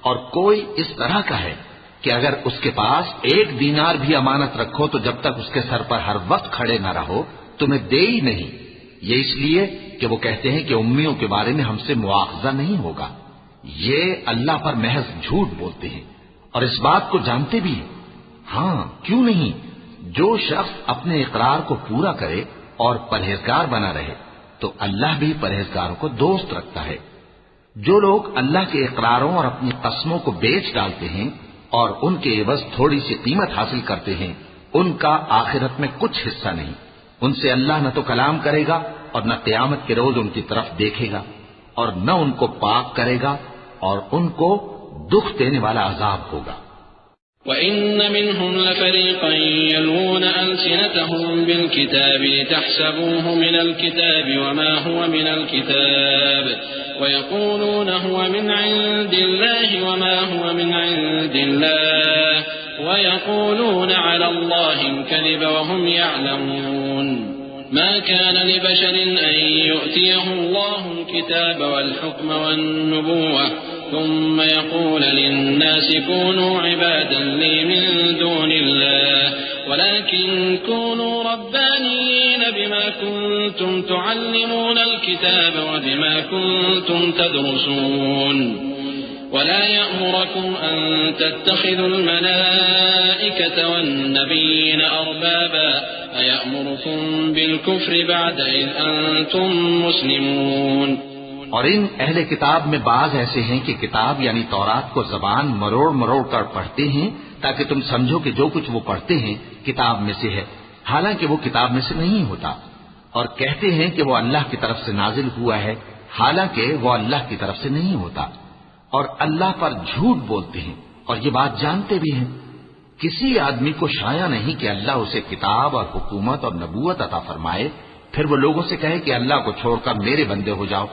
اور کوئی اس طرح کا ہے کہ اگر اس کے پاس ایک دینار بھی امانت رکھو تو جب تک اس کے سر پر ہر وقت کھڑے نہ رہو تمہیں دے ہی نہیں۔ یہ اس لیے کہ وہ کہتے ہیں کہ امیوں کے بارے میں ہم سے مواخذہ نہیں ہوگا۔ یہ اللہ پر محض جھوٹ بولتے ہیں اور اس بات کو جانتے بھی ہیں۔ ہاں کیوں نہیں، جو شخص اپنے اقرار کو پورا کرے اور پرہیزگار بنا رہے تو اللہ بھی پرہیزگاروں کو دوست رکھتا ہے۔ جو لوگ اللہ کے اقراروں اور اپنی قسموں کو بیچ ڈالتے ہیں اور ان کے عوض تھوڑی سی قیمت حاصل کرتے ہیں، ان کا آخرت میں کچھ حصہ نہیں۔ ان سے اللہ نہ تو کلام کرے گا اور نہ قیامت کے روز ان کی طرف دیکھے گا، اور نہ ان کو پاک کرے گا، اور ان کو دکھ دینے والا عذاب ہوگا۔ وَإِنَّ مِنْهُمْ لَفَرِيقًا يَلْوُونَ أَلْسِنَتَهُمْ بِالْكِتَابِ لِتَحْسَبُوهُ مِنَ الْكِتَابِ وَمَا هُوَ مِنَ الْكِتَابِ وَيَقُولُونَ هُوَ مِنْ عِنْدِ اللَّهِ وَمَا هُوَ مِنْ عِنْدِ اللَّهِ وَيَقُولُونَ عَلَى اللَّهِ الْكَذِبَ وَهُمْ يَعْلَمُونَ ما كان لبشر أن يؤتيه الله الكتاب والحكم والنبوة ثم يقول للناس كونوا عبادا لي من دون الله ولكن كونوا ربانيين بما كنتم تعلمون الكتاب وبما كنتم تدرسون ولا يأمركم أن تتخذوا الملائكة والنبيين أربابا أيأمركم بالكفر بعد إذ أنتم مسلمون۔ اور ان اہل کتاب میں بعض ایسے ہیں کہ کتاب یعنی تورات کو زبان مروڑ مروڑ کر پڑھتے ہیں تاکہ تم سمجھو کہ جو کچھ وہ پڑھتے ہیں کتاب میں سے ہے، حالانکہ وہ کتاب میں سے نہیں ہوتا، اور کہتے ہیں کہ وہ اللہ کی طرف سے نازل ہوا ہے، حالانکہ وہ اللہ کی طرف سے نہیں ہوتا، اور اللہ پر جھوٹ بولتے ہیں اور یہ بات جانتے بھی ہیں۔ کسی آدمی کو شایع نہیں کہ اللہ اسے کتاب اور حکومت اور نبوت عطا فرمائے پھر وہ لوگوں سے کہے کہ اللہ کو چھوڑ کر میرے بندے ہو جاؤ،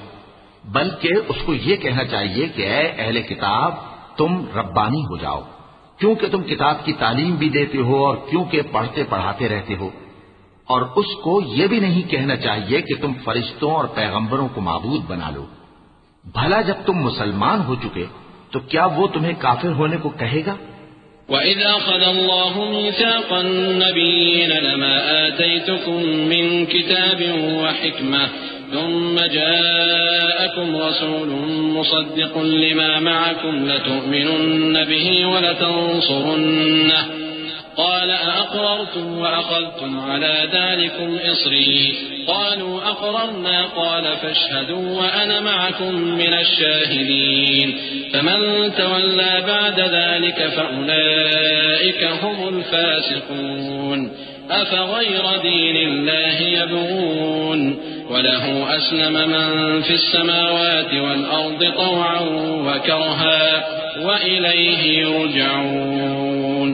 بلکہ اس کو یہ کہنا چاہیے کہ اے اہل کتاب، تم ربانی ہو جاؤ، کیونکہ تم کتاب کی تعلیم بھی دیتے ہو اور کیونکہ پڑھتے پڑھاتے رہتے ہو۔ اور اس کو یہ بھی نہیں کہنا چاہیے کہ تم فرشتوں اور پیغمبروں کو معبود بنا لو۔ بھلا جب تم مسلمان ہو چکے تو کیا وہ تمہیں کافر ہونے کو کہے گا؟ وَإِذْ أَخَذَ اللَّهُ مِيثَاقَ النَّبِيِّينَ لَمَا آتَيْتُكُم مِّن كِتَابٍ وَحِكْمَةٍ ثُمَّ جَاءَكُمْ رَسُولٌ مُصَدِّقٌ لِّمَا مَعَكُمْ لَتُؤْمِنُنَّ بِهِ وَلَتَنصُرُنَّهُ قال أأقررتم وأخذتم على ذلكم إصري قالوا أقررنا قال فاشهدوا وأنا معكم من الشاهدين فمن تولى بعد ذلك فأولئك هم الفاسقون أفغير دين الله يبغون وله أسلم من في السماوات والأرض طوعا وكرها وإليه يرجعون۔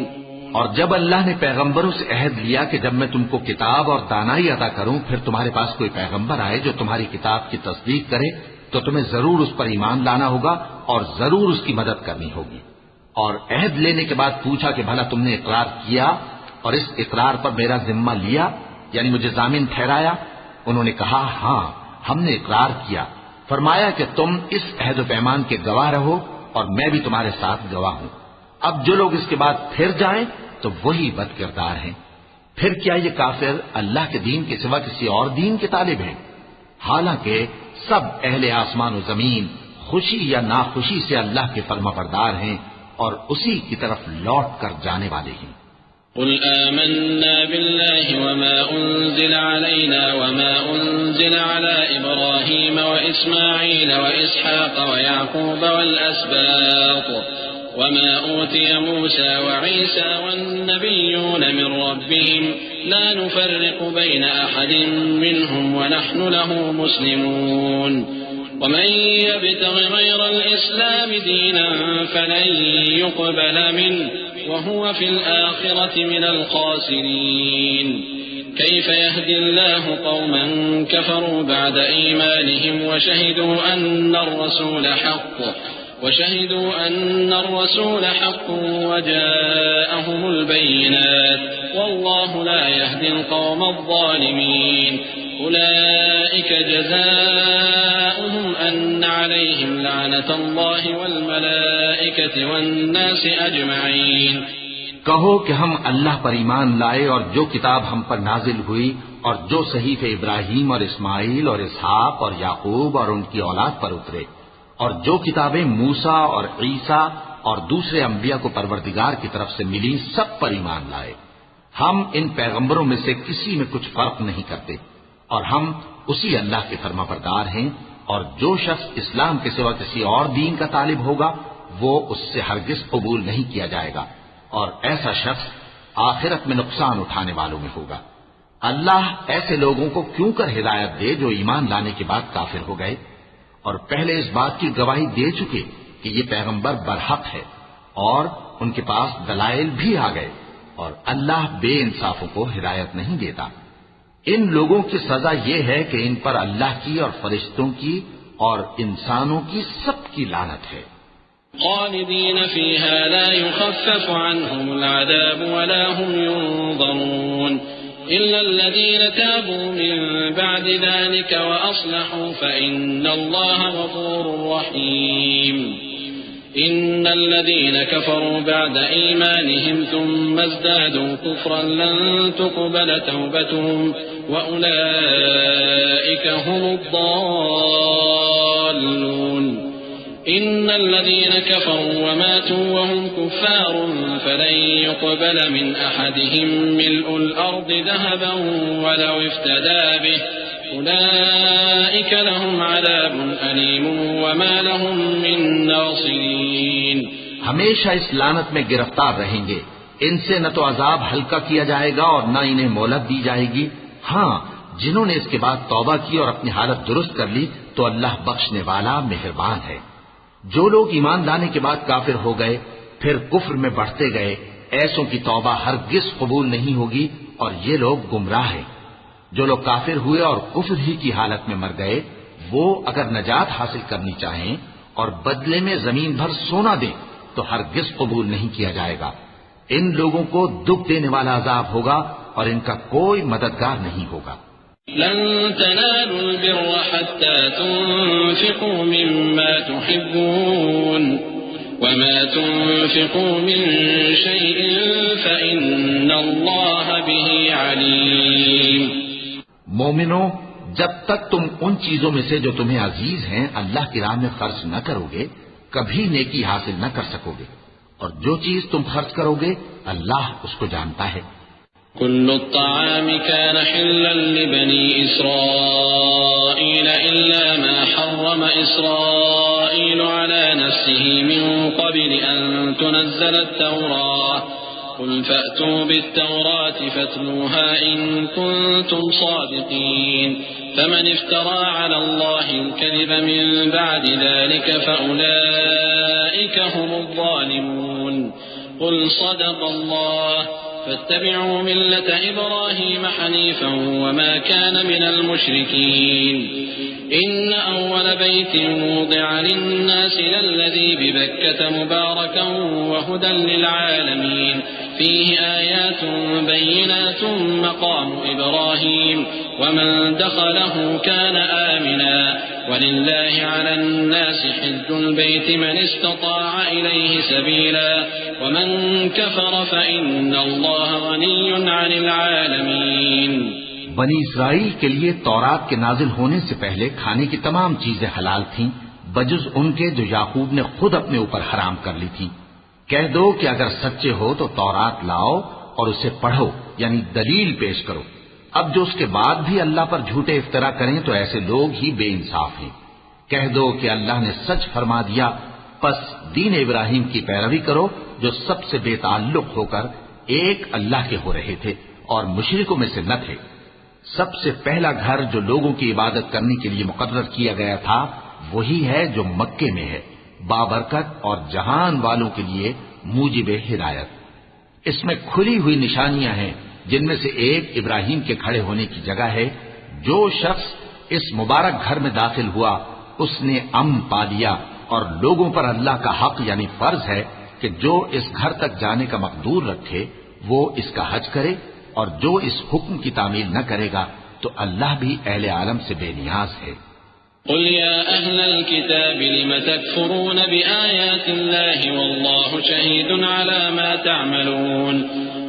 اور جب اللہ نے پیغمبروں سے عہد لیا کہ جب میں تم کو کتاب اور دانائی عطا کروں پھر تمہارے پاس کوئی پیغمبر آئے جو تمہاری کتاب کی تصدیق کرے تو تمہیں ضرور اس پر ایمان لانا ہوگا اور ضرور اس کی مدد کرنی ہوگی۔ اور عہد لینے کے بعد پوچھا کہ بھلا تم نے اقرار کیا اور اس اقرار پر میرا ذمہ لیا، یعنی مجھے ضامن ٹھہرایا؟ انہوں نے کہا ہاں ہم نے اقرار کیا۔ فرمایا کہ تم اس عہد و پیمان کے گواہ رہو اور میں بھی تمہارے ساتھ گواہ ہوں۔ اب جو لوگ اس کے بعد پھر جائیں تو وہی بد کردار ہیں۔ پھر کیا یہ کافر اللہ کے دین کے سوا کسی اور دین کے طالب ہیں؟ حالانکہ سب اہل آسمان و زمین خوشی یا ناخوشی سے اللہ کے فرما بردار ہیں اور اسی کی طرف لوٹ کر جانے والے ہیں۔ قل آمنا بالله وما أنزل علينا وما أنزل على إبراهيم وإسماعيل وإسحاق ويعقوب والأسباط وما أوتي موسى وعيسى والنبيون من ربهم لا نفرق بين أحد منهم ونحن له مسلمون ومن يبتغ غير الإسلام دينا فلن يقبل منه وهو في الآخرة من الخاسرين كيف يهدي الله قوما كفروا بعد إيمانهم وشهدوا أن الرسول حق وجاءهم البينات والله لا يهدي القوم الظالمين أولئك جزاؤهم أن عليهم لعنة الله والملائكة والناس أجمعين۔ کہو کہ ہم اللہ پر ایمان لائے اور جو کتاب ہم پر نازل ہوئی اور جو صحیفے ابراہیم اور اسماعیل اور اسحاق اور یعقوب اور ان کی اولاد پر اترے اور جو کتابیں موسیٰ اور عیسیٰ اور دوسرے انبیاء کو پروردگار کی طرف سے ملی سب پر ایمان لائے۔ ہم ان پیغمبروں میں سے کسی میں کچھ فرق نہیں کرتے اور ہم اسی اللہ کے فرما بردار ہیں، اور جو شخص اسلام کے سوا کسی اور دین کا طالب ہوگا وہ اس سے ہرگز قبول نہیں کیا جائے گا، اور ایسا شخص آخرت میں نقصان اٹھانے والوں میں ہوگا۔ اللہ ایسے لوگوں کو کیوں کر ہدایت دے جو ایمان لانے کے بعد کافر ہو گئے اور پہلے اس بات کی گواہی دے چکے کہ یہ پیغمبر برحق ہے اور ان کے پاس دلائل بھی آ گئے، اور اللہ بے انصافوں کو ہدایت نہیں دیتا۔ ان لوگوں کی سزا یہ ہے کہ ان پر اللہ کی اور فرشتوں کی اور انسانوں کی سب کی لعنت ہے۔ خالدین فیہا لا یخفف عنہم العذاب ولا هم ينظرون إلا الذين تابوا من بعد ذلك وأصلحوا فإن الله غفور رحيم إن الذين كفروا بعد إيمانهم ثم ازدادوا كفرا لن تقبل توبتهم وأولئك هم الضالون إن الذين كفروا وماتوا وهم كفار فلن يقبل من أحدهم ملء الأرض ذهبا ولو افتدى به أولئك لهم عذاب أليم وما لهم من ناصرين۔ ہمیشہ اس لعنت میں گرفتار رہیں گے، ان سے نہ تو عذاب ہلکا کیا جائے گا اور نہ انہیں مہلت دی جائے گی۔ ہاں، جنہوں نے اس کے بعد توبہ کی اور اپنی حالت درست کر لی تو اللہ بخشنے والا مہربان ہے۔ جو لوگ ایمان لانے کے بعد کافر ہو گئے پھر کفر میں بڑھتے گئے، ایسوں کی توبہ ہرگز قبول نہیں ہوگی اور یہ لوگ گمراہ ہیں۔ جو لوگ کافر ہوئے اور کفر ہی کی حالت میں مر گئے، وہ اگر نجات حاصل کرنی چاہیں اور بدلے میں زمین بھر سونا دیں تو ہرگز قبول نہیں کیا جائے گا. ان لوگوں کو دکھ دینے والا عذاب ہوگا اور ان کا کوئی مددگار نہیں ہوگا. لن تنالوا البر حتى تنفقوا مما تحبون وما تنفقوا من شيء فإن الله به عليم. مومنو، جب تک تم ان چیزوں میں سے جو تمہیں عزیز ہیں اللہ کی راہ میں خرچ نہ کرو گے کبھی نیکی حاصل نہ کر سکو گے، اور جو چیز تم خرچ کرو گے اللہ اس کو جانتا ہے. كل الطعام كان حلا لبني إسرائيل إلا ما حرم إسرائيل على نفسه من قبل أن تنزل التوراة قل فأتوا بالتوراة فاتلوها إن كنتم صادقين فمن افترى على الله الكذب من بعد ذلك فأولئك هم الظالمون. قل صدق الله فاتبعوا ملة إبراهيم حنيفا وما كان من المشركين. إن أول بيت وضع للناس للذي ببكة مباركا وهدى للعالمين فيه آيات بينات مقام إبراهيم ومن دخله كان آمنا ولله على الناس حج البيت من استطاع إليه سبيلا ومن كفر فإن الله غني عن العالمين. بنی اسرائیل کے لیے تورات کے نازل ہونے سے پہلے کھانے کی تمام چیزیں حلال تھیں بجز ان کے جو یعقوب نے خود اپنے اوپر حرام کر لی تھی. کہہ دو کہ اگر سچے ہو تو تورات لاؤ اور اسے پڑھو، یعنی دلیل پیش کرو. اب جو اس کے بعد بھی اللہ پر جھوٹے افطرا کریں تو ایسے لوگ ہی بے انصاف ہیں. کہہ دو کہ اللہ نے سچ فرما دیا، پس دین ابراہیم کی پیروی کرو جو سب سے بے تعلق ہو کر ایک اللہ کے ہو رہے تھے اور مشرکوں میں سے نہ تھے. سب سے پہلا گھر جو لوگوں کی عبادت کرنے کے لیے مقرر کیا گیا تھا وہی ہے جو مکے میں ہے، بابرکت اور جہان والوں کے لیے موجب ہدایت. اس میں کھلی ہوئی نشانیاں ہیں جن میں سے ایک ابراہیم کے کھڑے ہونے کی جگہ ہے. جو شخص اس مبارک گھر میں داخل ہوا اس نے امن پا لیا، اور لوگوں پر اللہ کا حق یعنی فرض ہے کہ جو اس گھر تک جانے کا مقدور رکھے وہ اس کا حج کرے، اور جو اس حکم کی تعمیل نہ کرے گا تو اللہ بھی اہل عالم سے بے نیاز ہے. قل يا أهل الكتاب لم تكفرون بآيات الله والله شهيد على ما تعملون.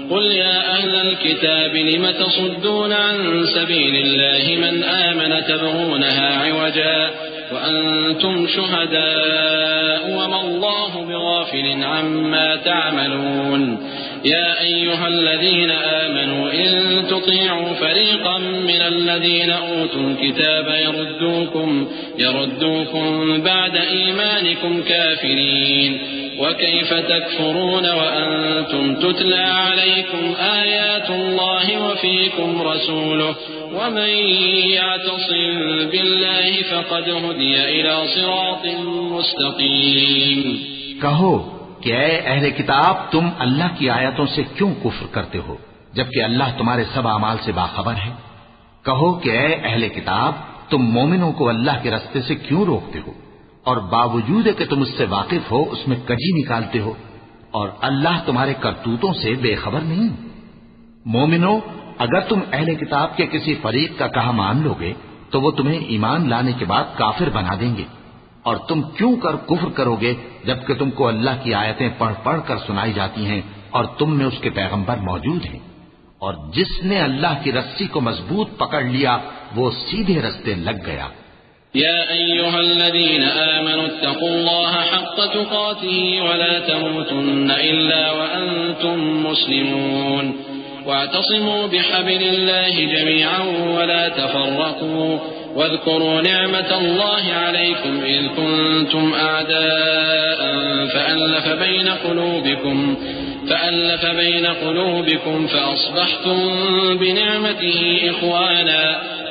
قل يا أهل الكتاب لم تصدون عن سبيل الله من آمن تبغونها عوجا وأنتم شهداء وما الله بغافل عما تعملون. يا أيها الذين آمنوا إن تطيعوا فريقا من الذين أوتوا الكتاب يردوكم بعد إيمانكم كافرين وكيف تكفرون وأنتم تتلى عليكم آيات الله وفيكم رسوله ومن يعتصم بالله فقد هدي إلى صراط مستقيم. کہو کہ اے اہل کتاب تم اللہ کی آیتوں سے کیوں کفر کرتے ہو جبکہ اللہ تمہارے سب اعمال سے باخبر ہے. کہو کہ اے اہل کتاب تم مومنوں کو اللہ کے رستے سے کیوں روکتے ہو اور باوجود کہ تم اس سے واقف ہو اس میں کجی نکالتے ہو، اور اللہ تمہارے کرتوتوں سے بے خبر نہیں. مومنو، اگر تم اہل کتاب کے کسی فریق کا کہا مان لو گے تو وہ تمہیں ایمان لانے کے بعد کافر بنا دیں گے، اور تم کیوں کر کفر کرو گے جبکہ تم کو اللہ کی آیتیں پڑھ پڑھ کر سنائی جاتی ہیں اور تم میں اس کے پیغمبر موجود ہیں. اور جس نے اللہ کی رسی کو مضبوط پکڑ لیا وہ سیدھے رستے لگ گیا. يا أيها الذين آمنوا اتقوا الله حق تقاته ولا تموتن إلا وأنتم مسلمون واعتصموا بحبل الله جميعا ولا تفرقوا واذكروا نعمة الله عليكم إذ كنتم أعداء فألف بين قلوبكم فأصبحتم بنعمته إخوانا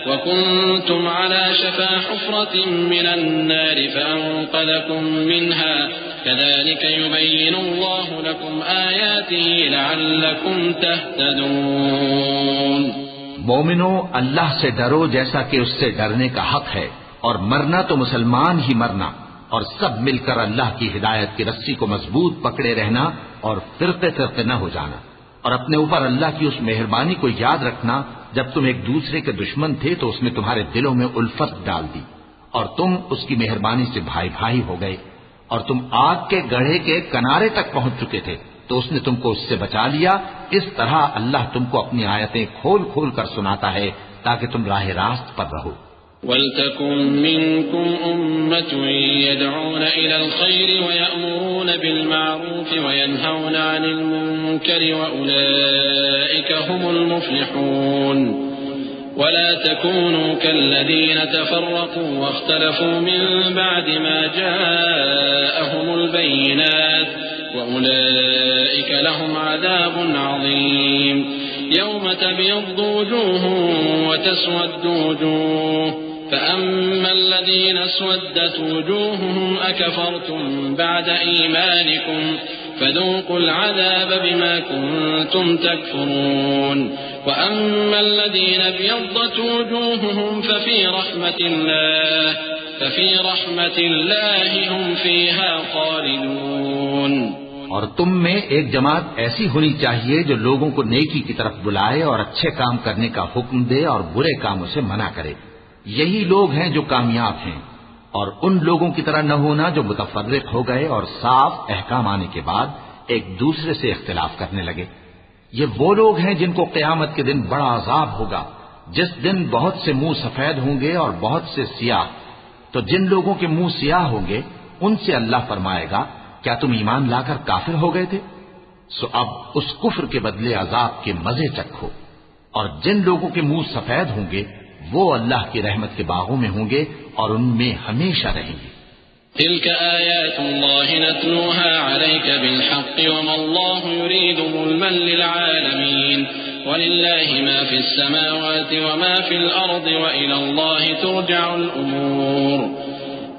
وكنتم على شفا حفرة من النار فأنقذكم منها كذلك يبين الله لكم آياته لعلكم تهتدون. مومنو، اللہ سے ڈرو جیسا کہ اس سے ڈرنے کا حق ہے، اور مرنا تو مسلمان ہی مرنا، اور سب مل کر اللہ کی ہدایت کی رسی کو مضبوط پکڑے رہنا اور فرقے فرقے نہ ہو جانا، اور اپنے اوپر اللہ کی اس مہربانی کو یاد رکھنا جب تم ایک دوسرے کے دشمن تھے تو اس نے تمہارے دلوں میں الفت ڈال دی اور تم اس کی مہربانی سے بھائی بھائی ہو گئے، اور تم آگ کے گڑھے کے کنارے تک پہنچ چکے تھے تو اس نے تم کو اس سے بچا لیا۔ اس طرح اللہ تم کو اپنی آیتیں کھول کھول کر سناتا ہے تاکہ تم راہ راست پر رہو۔ وَلْتَكُن مِّنكُمْ أُمَّةٌ يَدْعُونَ إِلَى الْخَيْرِ وَيَأْمُرُونَ بِالْمَعْرُوفِ وَيَنْهَوْنَ عَنِ الْمُنكَرِ وَأُولَئِكَ هُمُ الْمُفْلِحُونَ ولا تكونوا كالذين تفرقوا واختلفوا من بعد ما جاءهم البينات وأولئك لهم عذاب عظيم يوم تبيض وجوه وتسود وجوه فأما الذين اسودت وجوههم أكفرتم بعد إيمانكم فذوقوا العذاب بما كنتم تكفرون وأما الذين ابيضت وجوههم ففي رحمة الله هم فيها خالدون۔ اور تم میں ایک جماعت ایسی ہونی چاہیے جو لوگوں کو نیکی کی طرف بلائے اور اچھے کام کرنے کا حکم دے اور برے کاموں سے منع کرے، یہی لوگ ہیں جو کامیاب ہیں۔ اور ان لوگوں کی طرح نہ ہونا جو متفرق ہو گئے اور صاف احکام آنے کے بعد ایک دوسرے سے اختلاف کرنے لگے۔ یہ وہ لوگ ہیں جن کو قیامت کے دن بڑا عذاب ہوگا، جس دن بہت سے منہ سفید ہوں گے اور بہت سے سیاہ۔ تو جن لوگوں کے منہ سیاہ ہوں گے ان سے اللہ فرمائے گا کیا تم ایمان لا کر کافر ہو گئے تھے؟ سو اب اس کفر کے بدلے عذاب کے مزے چکھو۔ اور جن لوگوں کے منہ سفید ہوں گے وہ اللہ کی رحمت کے باغوں میں ہوں گے اور ان میں ہمیشہ رہیں گے۔ تلك آيات الله نتلوها عليك بالحق وما الله يريد ظلما للعالمين ولله ما في السماوات وما في الأرض وإلى الله ترجع الأمور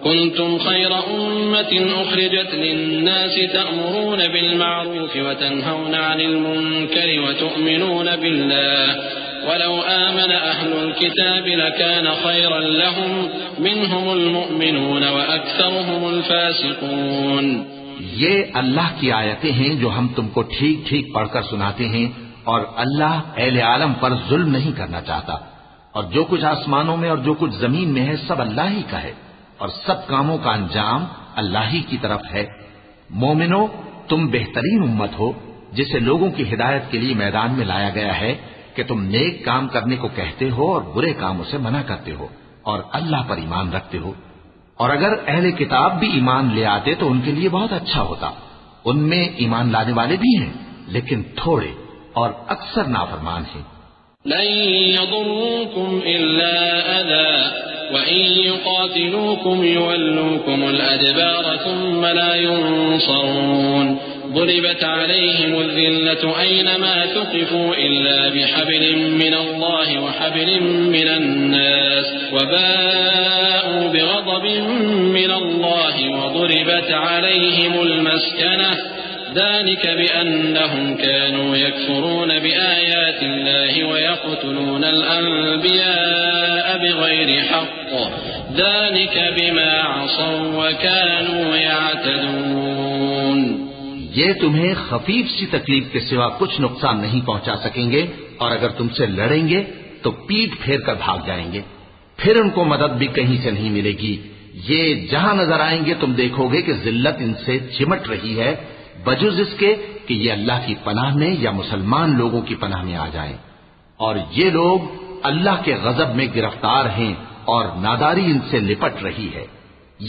كنتم خير أمة أخرجت للناس تأمرون بالمعروف وتنهون عن المنكر وتؤمنون بالله ولو آمن أهل الكتاب لكان خيرا لهم منهم المؤمنون وأكثرهم الفاسقون۔ یہ اللہ کی آیتیں ہیں جو ہم تم کو ٹھیک ٹھیک پڑھ کر سناتے ہیں، اور اللہ اہل عالم پر ظلم نہیں کرنا چاہتا، اور جو کچھ آسمانوں میں اور جو کچھ زمین میں ہے سب اللہ ہی کا ہے، اور سب کاموں کا انجام اللہ ہی کی طرف ہے۔ مومنو، تم بہترین امت ہو جسے لوگوں کی ہدایت کے لیے میدان میں لایا گیا ہے کہ تم نیک کام کرنے کو کہتے ہو اور برے کاموں سے منع کرتے ہو اور اللہ پر ایمان رکھتے ہو۔ اور اگر اہل کتاب بھی ایمان لے آتے تو ان کے لیے بہت اچھا ہوتا، ان میں ایمان لانے والے بھی ہیں لیکن تھوڑے اور اکثر نافرمان ہیں۔ لن يضروكم إلا أذى وإن يقاتلوكم يولوكم الأدبار ثم لا ينصرون ضربت عليهم الذلة أينما ثقفوا إلا بحبل من الله وحبل من الناس وباءوا بغضب من الله وضربت عليهم المسكنة ذلك بأنهم كانوا يكفرون بآيات الله ويقتلون الأنبياء بغير حق ذلك بما عصوا وكانوا يعتدون۔ یہ تمہیں خفیف سی تکلیف کے سوا کچھ نقصان نہیں پہنچا سکیں گے، اور اگر تم سے لڑیں گے تو پیٹ پھیر کر بھاگ جائیں گے، پھر ان کو مدد بھی کہیں سے نہیں ملے گی۔ یہ جہاں نظر آئیں گے تم دیکھو گے کہ ذلت ان سے چمٹ رہی ہے، بجز اس کے کہ یہ اللہ کی پناہ میں یا مسلمان لوگوں کی پناہ میں آ جائیں۔ اور یہ لوگ اللہ کے غضب میں گرفتار ہیں اور ناداری ان سے لپٹ رہی ہے۔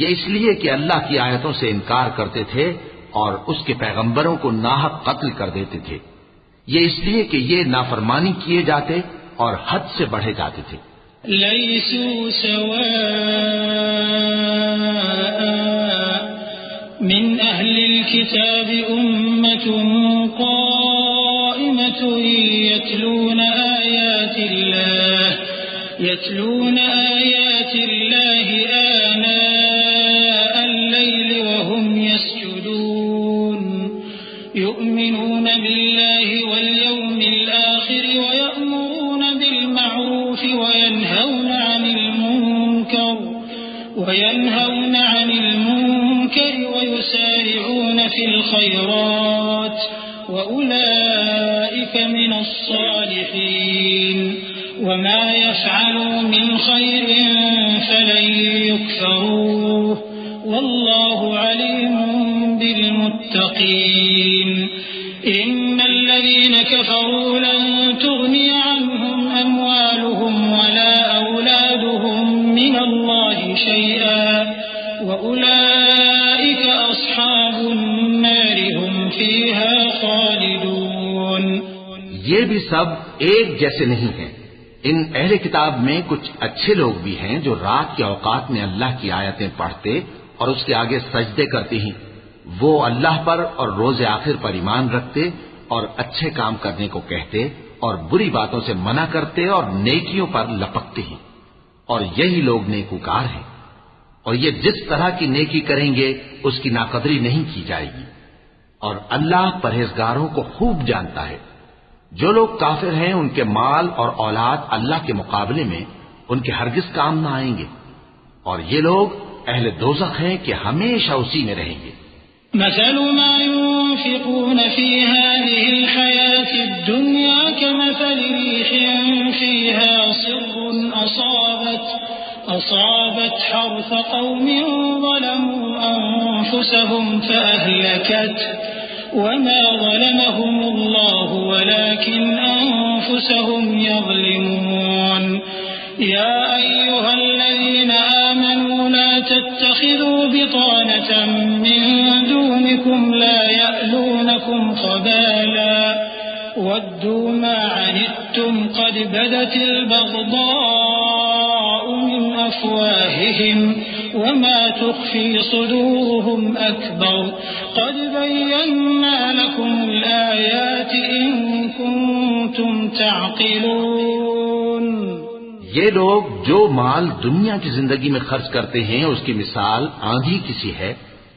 یہ اس لیے کہ اللہ کی آیتوں سے انکار کرتے تھے اور اس کے پیغمبروں کو ناحق قتل کر دیتے تھے، یہ اس لیے کہ یہ نافرمانی کیے جاتے اور حد سے بڑھے جاتے تھے۔ ليسوا سواء من أهل الكتاب أمة قائمة يتلون آيات الله آناء الليل وهم يسجدون يؤمنون بالله واليوم الآخر ويأمرون بالمعروف وينهون عن المنكر وينهون عن المنكر ويسارعون في الخيرات وأولئك من الصالحين وما يفعلوا من خير فلن يكفروه والله عليم بالمتقين إن الذين كفروا لن تغني عنهم أموالهم ولا أولادهم من الله شيئا وأولئك أصحاب النار هم فيها خالدون. یہ بھی سب ایک جیسے نہیں ہیں. ان اہل کتاب میں کچھ اچھے لوگ بھی ہیں جو رات کے اوقات میں اللہ کی آیتیں پڑھتے اور اس کے آگے سجدے کرتے ہیں. وہ اللہ پر اور روز آخر پر ایمان رکھتے اور اچھے کام کرنے کو کہتے اور بری باتوں سے منع کرتے اور نیکیوں پر لپکتے ہیں اور یہی لوگ نیکوکار ہیں. اور یہ جس طرح کی نیکی کریں گے اس کی ناقدری نہیں کی جائے گی. اور اللہ پرہیزگاروں کو خوب جانتا ہے. جو لوگ کافر ہیں ان کے مال اور اولاد اللہ کے مقابلے میں ان کے ہرگز کام نہ آئیں گے اور یہ لوگ اہل دوزخ ہیں کہ ہمیشہ اسی میں رہیں گے. مثل ما ينفقون في هذه الحياة الدنيا كمثل ريح فيها صر أصابت حرث قوم ظلموا أنفسهم فأهلكته وما ظلمهم الله ولكن أنفسهم يظلمون. يا أيها الذين آمنوا لا تتخذوا بطانة من دونكم لا يألونكم خبالا ودوا ما عنتم قد بدت البغضاء من أفواههم وما تخفي صدورهم أكبر قد بينا لكم الآيات إن كنتم تعقلون. یہ لوگ جو مال دنیا کی زندگی میں خرچ کرتے ہیں اس کی مثال آندھی کسی ہے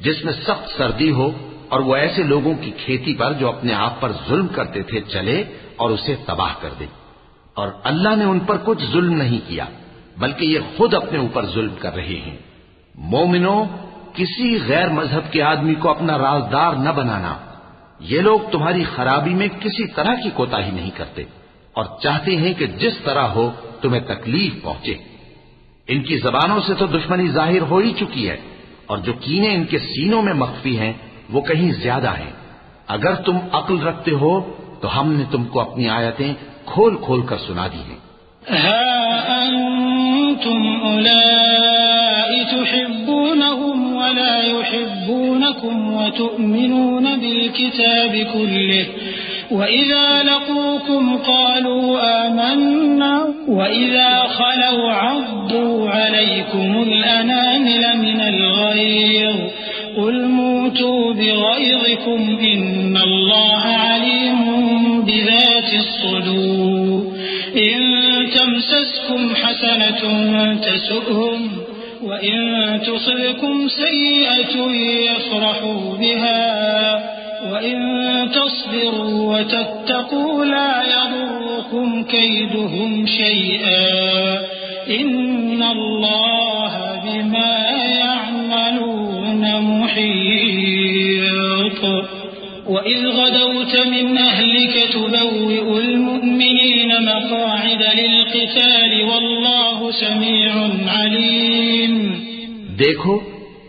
جس میں سخت سردی ہو اور وہ ایسے لوگوں کی کھیتی پر جو اپنے آپ پر ظلم کرتے تھے چلے اور اسے تباہ کر دے. اور اللہ نے ان پر کچھ ظلم نہیں کیا بلکہ یہ خود اپنے اوپر ظلم کر رہے ہیں. مومنوں، کسی غیر مذہب کے آدمی کو اپنا رازدار نہ بنانا. یہ لوگ تمہاری خرابی میں کسی طرح کی کوتاہی نہیں کرتے اور چاہتے ہیں کہ جس طرح ہو تمہیں تکلیف پہنچے. ان کی زبانوں سے تو دشمنی ظاہر ہو ہی چکی ہے اور جو کینے ان کے سینوں میں مخفی ہیں وہ کہیں زیادہ ہیں. اگر تم عقل رکھتے ہو تو ہم نے تم کو اپنی آیتیں کھول کھول کر سنا دی ہیں. ها أنتم أولئك تحبونهم ولا يحبونكم وتؤمنون بالكتاب كله وإذا لقوكم قالوا آمنا وإذا خلوا عضوا عليكم الأنامل من الغيظ قل موتوا بغيظكم إن الله عليم بذات الصدور إن تمسسكم حسنة تسؤهم وإن تصبكم سيئة يفرحوا بها وإن تصبروا وتتقوا لا يضركم كيدهم شيئا إن الله بما يعملون محيط. وإذ غدوت من أهلك تبوئ المؤمنين مقاعد للقتال والله سميع عليم. دیکھو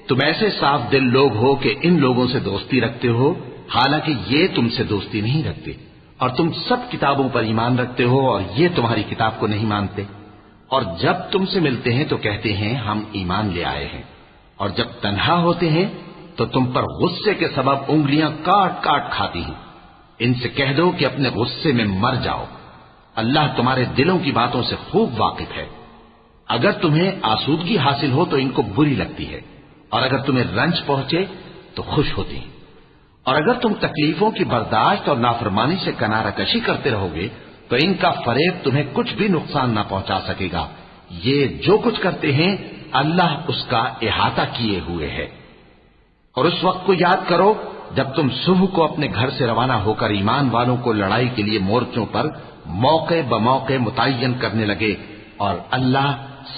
تم ایسے صاف دل لوگ ہو کہ ان لوگوں سے دوستی رکھتے ہو حالانکہ یہ تم سے دوستی نہیں رکھتے اور تم سب کتابوں پر ایمان رکھتے ہو اور یہ تمہاری کتاب کو نہیں مانتے. اور جب تم سے ملتے ہیں تو کہتے ہیں ہم ایمان لے آئے ہیں اور جب تنہا ہوتے ہیں تو تم پر غصے کے سبب انگلیاں کاٹ کاٹ کھاتی ہیں. ان سے کہہ دو کہ اپنے غصے میں مر جاؤ. اللہ تمہارے دلوں کی باتوں سے خوب واقف ہے. اگر تمہیں آسودگی حاصل ہو تو ان کو بری لگتی ہے اور اگر تمہیں رنج پہنچے تو خوش ہوتی ہیں. اور اگر تم تکلیفوں کی برداشت اور نافرمانی سے کنارہ کشی کرتے رہو گے تو ان کا فریب تمہیں کچھ بھی نقصان نہ پہنچا سکے گا. یہ جو کچھ کرتے ہیں اللہ اس کا احاطہ کیے ہوئے ہے. اور اس وقت کو یاد کرو جب تم صبح کو اپنے گھر سے روانہ ہو کر ایمان والوں کو لڑائی کے لیے مورچوں پر موقع بموقع متعین کرنے لگے اور اللہ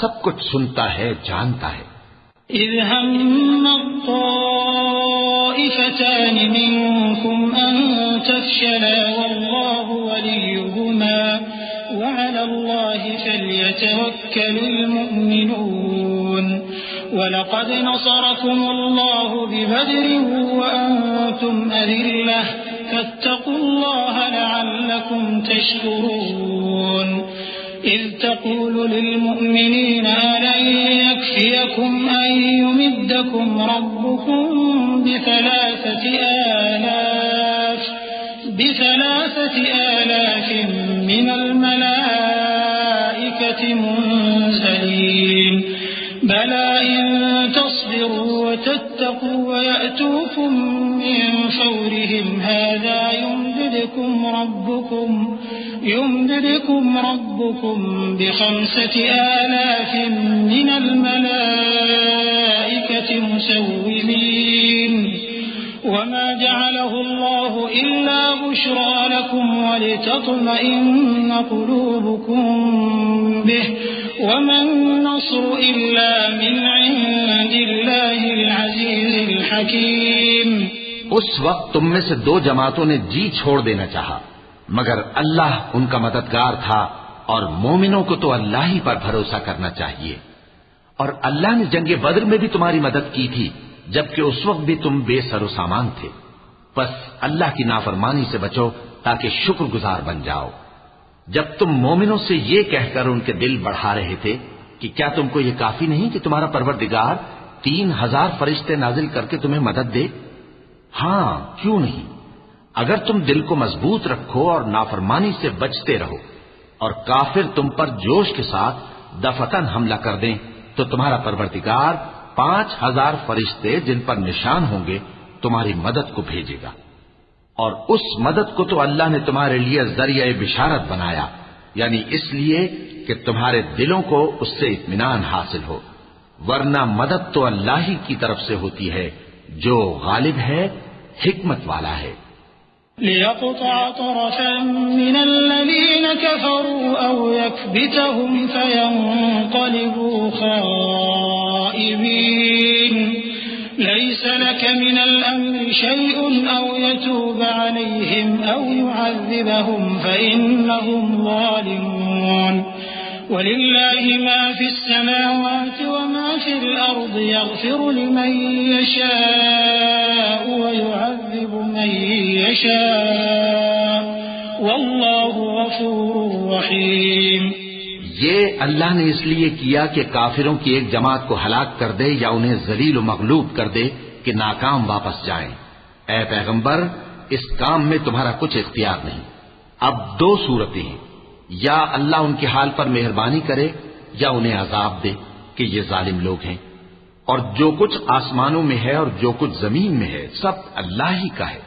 سب کچھ سنتا ہے جانتا ہے. إذ هم الطائفتان منكم أن تفشلا والله وليهما وعلى الله فليتوكل المؤمنون ولقد نصركم الله ببدر وأنتم أذلة فاتقوا الله لعلكم تشكرون إذ تقول للمؤمنين ألن يكفيكم أن يمدكم ربكم بثلاثة آلاف من الملائكة منزلين بلى إن تصبروا وتتقوا ويأتوكم من فورهم هذا يمددكم ربكم ب5,000 من الملائكة مسومين وما جعله الله إلا بشرى لكم ولتطمئن قلوبكم به وما النصر إلا من عند الله العزيز الحكيم. اس وقت تم میں سے 2 جماعتوں نے جی چھوڑ دینا چاہا مگر اللہ ان کا مددگار تھا اور مومنوں کو تو اللہ ہی پر بھروسہ کرنا چاہیے. اور اللہ نے جنگ بدر میں بھی تمہاری مدد کی تھی جبکہ اس وقت بھی تم بے سر و سامان تھے. بس اللہ کی نافرمانی سے بچو تاکہ شکر گزار بن جاؤ. جب تم مومنوں سے یہ کہہ کر ان کے دل بڑھا رہے تھے کہ کیا تم کو یہ کافی نہیں کہ تمہارا پروردگار 3,000 فرشتے نازل کر کے تمہیں مدد دے؟ ہاں کیوں نہیں. اگر تم دل کو مضبوط رکھو اور نافرمانی سے بچتے رہو اور کافر تم پر جوش کے ساتھ دفتن حملہ کر دیں تو تمہارا پروردگار 5,000 فرشتے جن پر نشان ہوں گے تمہاری مدد کو بھیجے گا. اور اس مدد کو تو اللہ نے تمہارے لیے ذریعہ بشارت بنایا یعنی اس لیے کہ تمہارے دلوں کو اس سے اطمینان حاصل ہو. ورنہ مدد تو اللہ ہی کی طرف سے ہوتی ہے جو غالب ہے حکمت والا ہے. ليقطع طرفا من الذين كفروا أو يكبتهم فينقلبوا خائبين ليس لك من الأمر شيء أو يتوب عليهم أو يعذبهم فإنهم ظالمون ولله ما في السماوات وما في الأرض يغفر لمن يشاء ويعذب من يشاء والله غفور رحيم. یہ اللہ نے اس لیے کیا کہ کافروں کی ایک جماعت کو ہلاک کر دے یا انہیں ذلیل و مغلوب کر دے کہ ناکام واپس جائیں. اے پیغمبر اس کام میں تمہارا کچھ اختیار نہیں. اب 2 صورتیں ہیں، یا اللہ ان کے حال پر مہربانی کرے یا انہیں عذاب دے کہ یہ ظالم لوگ ہیں. اور جو کچھ آسمانوں میں ہے اور جو کچھ زمین میں ہے سب اللہ ہی کا ہے.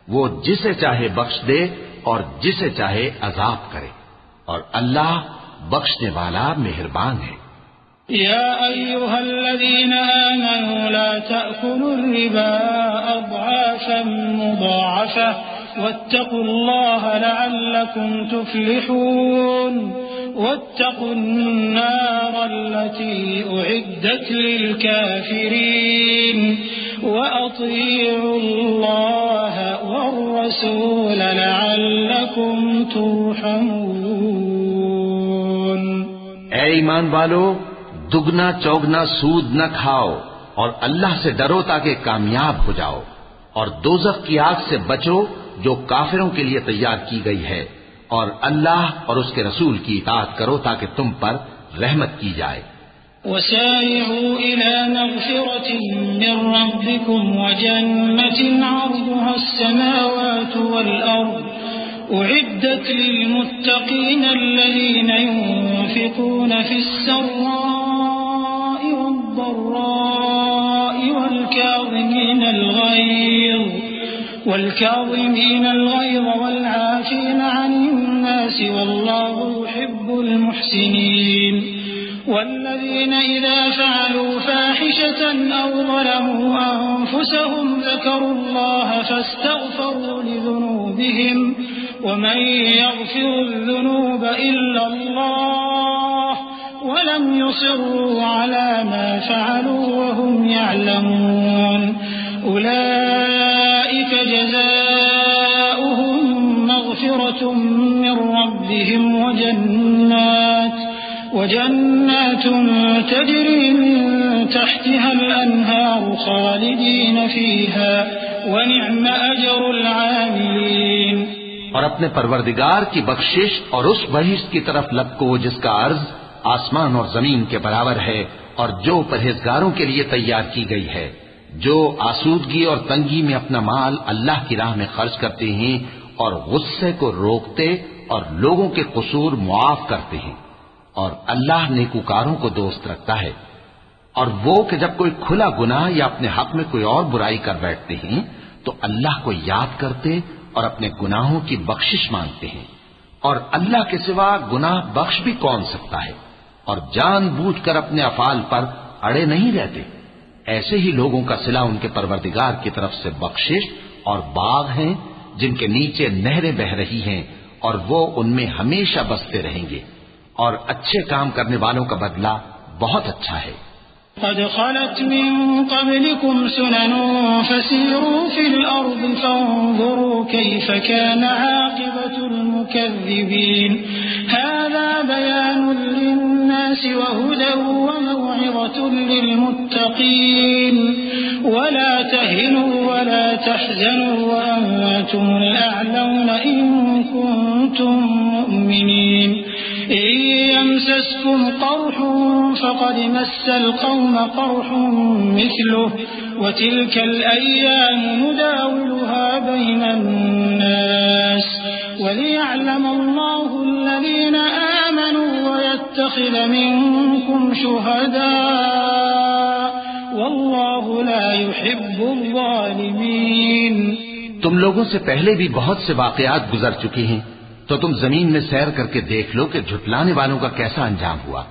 وہ جسے چاہے بخش دے اور جسے چاہے عذاب کرے اور اللہ بخشنے والا مہربان ہے. يا أيها الذين آمنوا لا تأكلوا الربا أضعافا مضاعفة واتقوا الله لعلكم تفلحون واتقوا النار التي أعدت للكافرين وأطيعوا الله والرسول لعلكم ترحمون. اے ایمان والو دگنا چوگنا سود نہ کھاؤ اور اللہ سے ڈرو تاکہ کامیاب ہو جاؤ اور دوزخ کی آگ سے بچو جو کافروں کے لیے تیار کی گئی ہے اور اللہ اور اس کے رسول کی اطاعت کرو تاکہ تم پر رحمت کی جائے. وسارعوا إلى مغفرة من ربكم وجنة عرضها السماوات والأرض أعدت للمتقين الذين ينفقون في السراء والضراء والكاظمين الغيظ والعافين عن الناس والله يحب المحسنين. والذين إذا فعلوا فاحشة أو ظلموا أنفسهم ذكروا الله فاستغفروا لذنوبهم ومن يغفر الذنوب إلا الله ولم يصروا على ما فعلوا وهم يعلمون أولئك جزاؤهم مغفرة من ربهم وجنات تجري من تحتها الأنهار خالدين فيها ونعم أجر العاملين۔ اور اپنے پروردگار کی بخشش اور اس بہشت کی طرف لپکو جس کا عرض آسمان اور زمین کے برابر ہے اور جو پرہیزگاروں کے لیے تیار کی گئی ہے، جو آسودگی اور تنگی میں اپنا مال اللہ کی راہ میں خرچ کرتے ہیں اور غصے کو روکتے اور لوگوں کے قصور معاف کرتے ہیں، اور اللہ نیکوکاروں کو دوست رکھتا ہے۔ اور وہ کہ جب کوئی کھلا گناہ یا اپنے حق میں کوئی اور برائی کر بیٹھتے ہیں تو اللہ کو یاد کرتے اور اپنے گناہوں کی بخشش مانگتے ہیں، اور اللہ کے سوا گناہ بخش بھی کون سکتا ہے، اور جان بوجھ کر اپنے افعال پر اڑے نہیں رہتے۔ ایسے ہی لوگوں کا صلہ ان کے پروردگار کی طرف سے بخشش اور باغ ہیں جن کے نیچے نہریں بہ رہی ہیں، اور وہ ان میں ہمیشہ بستے رہیں گے، اور اچھے کام کرنے والوں کا بدلہ بہت اچھا ہے۔ قد خلت من قبلكم سنن فسيروا في الأرض فانظروا كيف كان عاقبة المكذبين هذا بيان للناس وهدى وموعظة للمتقين ولا تهنوا ولا تحزنوا وأنتم الأعلون إن كنتم مؤمنين إن يمسسكم قرح فقد مس القوم قرح مثله وتلك الأيام نداولها بين الناس وليعلم الله الذين آمنوا ويتخذ منكم شهداء والله لا يحب الظالمين۔ تم لوگوں سے پہلے بھی بہت سے واقعات گزر چکے ہیں، تو تم زمین میں سیر کر کے دیکھ لو کہ جھٹلانے والوں کا کیسا انجام ہوا۔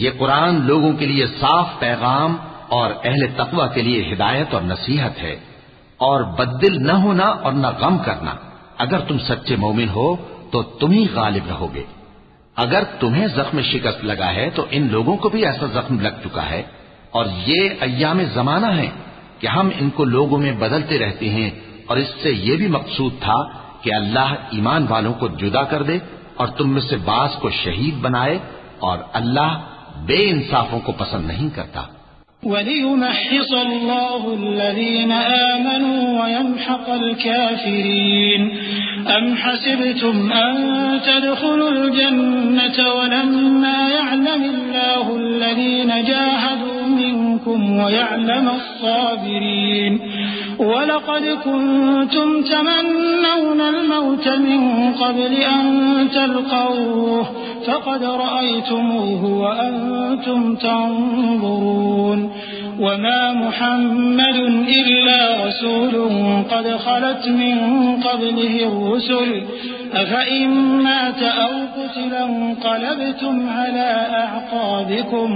یہ قرآن لوگوں کے لیے صاف پیغام اور اہل تقوی کے لیے ہدایت اور نصیحت ہے، اور بددل نہ ہونا اور نہ غم کرنا۔ اگر تم سچے مومن ہو تو تم ہی غالب رہو گے۔ اگر تمہیں زخم شکست لگا ہے تو ان لوگوں کو بھی ایسا زخم لگ چکا ہے، اور یہ ایام زمانہ ہے کہ ہم ان کو لوگوں میں بدلتے رہتے ہیں، اور اس سے یہ بھی مقصود تھا کہ اللہ ایمان والوں کو جدا کر دے اور تم میں سے بعض کو شہید بنائے، اور اللہ بے انصافوں کو پسند نہیں کرتا۔ وَلِيُمَحِّصَ اللَّهُ الَّذِينَ آمَنُوا وَيَمْحَقَ الْكَافِرِينَ أَمْ حَسِبْتُمْ أَن تَدْخُلُوا الْجَنَّةَ وَلَمَّا يَعْلَمِ اللَّهُ الَّذِينَ جَاهَدُوا مِنكُمْ وَيَعْلَمَ الصَّابِرِينَ وَلَقَدْ كُنتُمْ تَمَنَّوْنَ الْمَوْتَ مِن قَبْلِ أَن تَلْقَوْهُ فَقَدْ رَأَيْتُمُوهُ وَأَنتُمْ تَنظُرُونَ وَمَا مُحَمَّدٌ إِلَّا رَسُولٌ قَدْ خَلَتْ مِن قَبْلِهِ الرُّسُلُ أَفَإِن مَّاتَ أَوْ قُتِلَ انقَلَبْتُمْ عَلَى أَعْقَابِكُمْ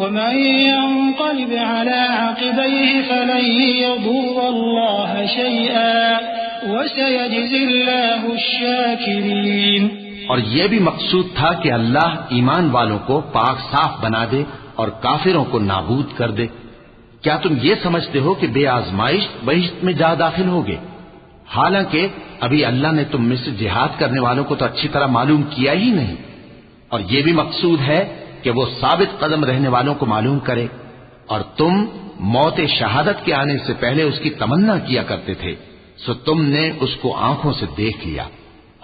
وَمَن يَنقَلِبْ عَلَى عَقِبَيْهِ فَلَن يَضُرَّ اللَّهَ شَيْئًا وَسَيَجْزِي اللَّهُ الشَّاكِرِينَ۔ اور یہ بھی مقصود تھا کہ اللہ ایمان والوں کو پاک صاف بنا دے اور کافروں کو نابود کر دے۔ کیا تم یہ سمجھتے ہو کہ بے آزمائش بہشت میں جا داخل ہوگے؟ حالانکہ ابھی اللہ نے تم میں سے جہاد کرنے والوں کو تو اچھی طرح معلوم کیا ہی نہیں، اور یہ بھی مقصود ہے کہ وہ ثابت قدم رہنے والوں کو معلوم کرے، اور تم موت شہادت کے آنے سے پہلے اس کی تمنا کیا کرتے تھے، سو تم نے اس کو آنکھوں سے دیکھ لیا۔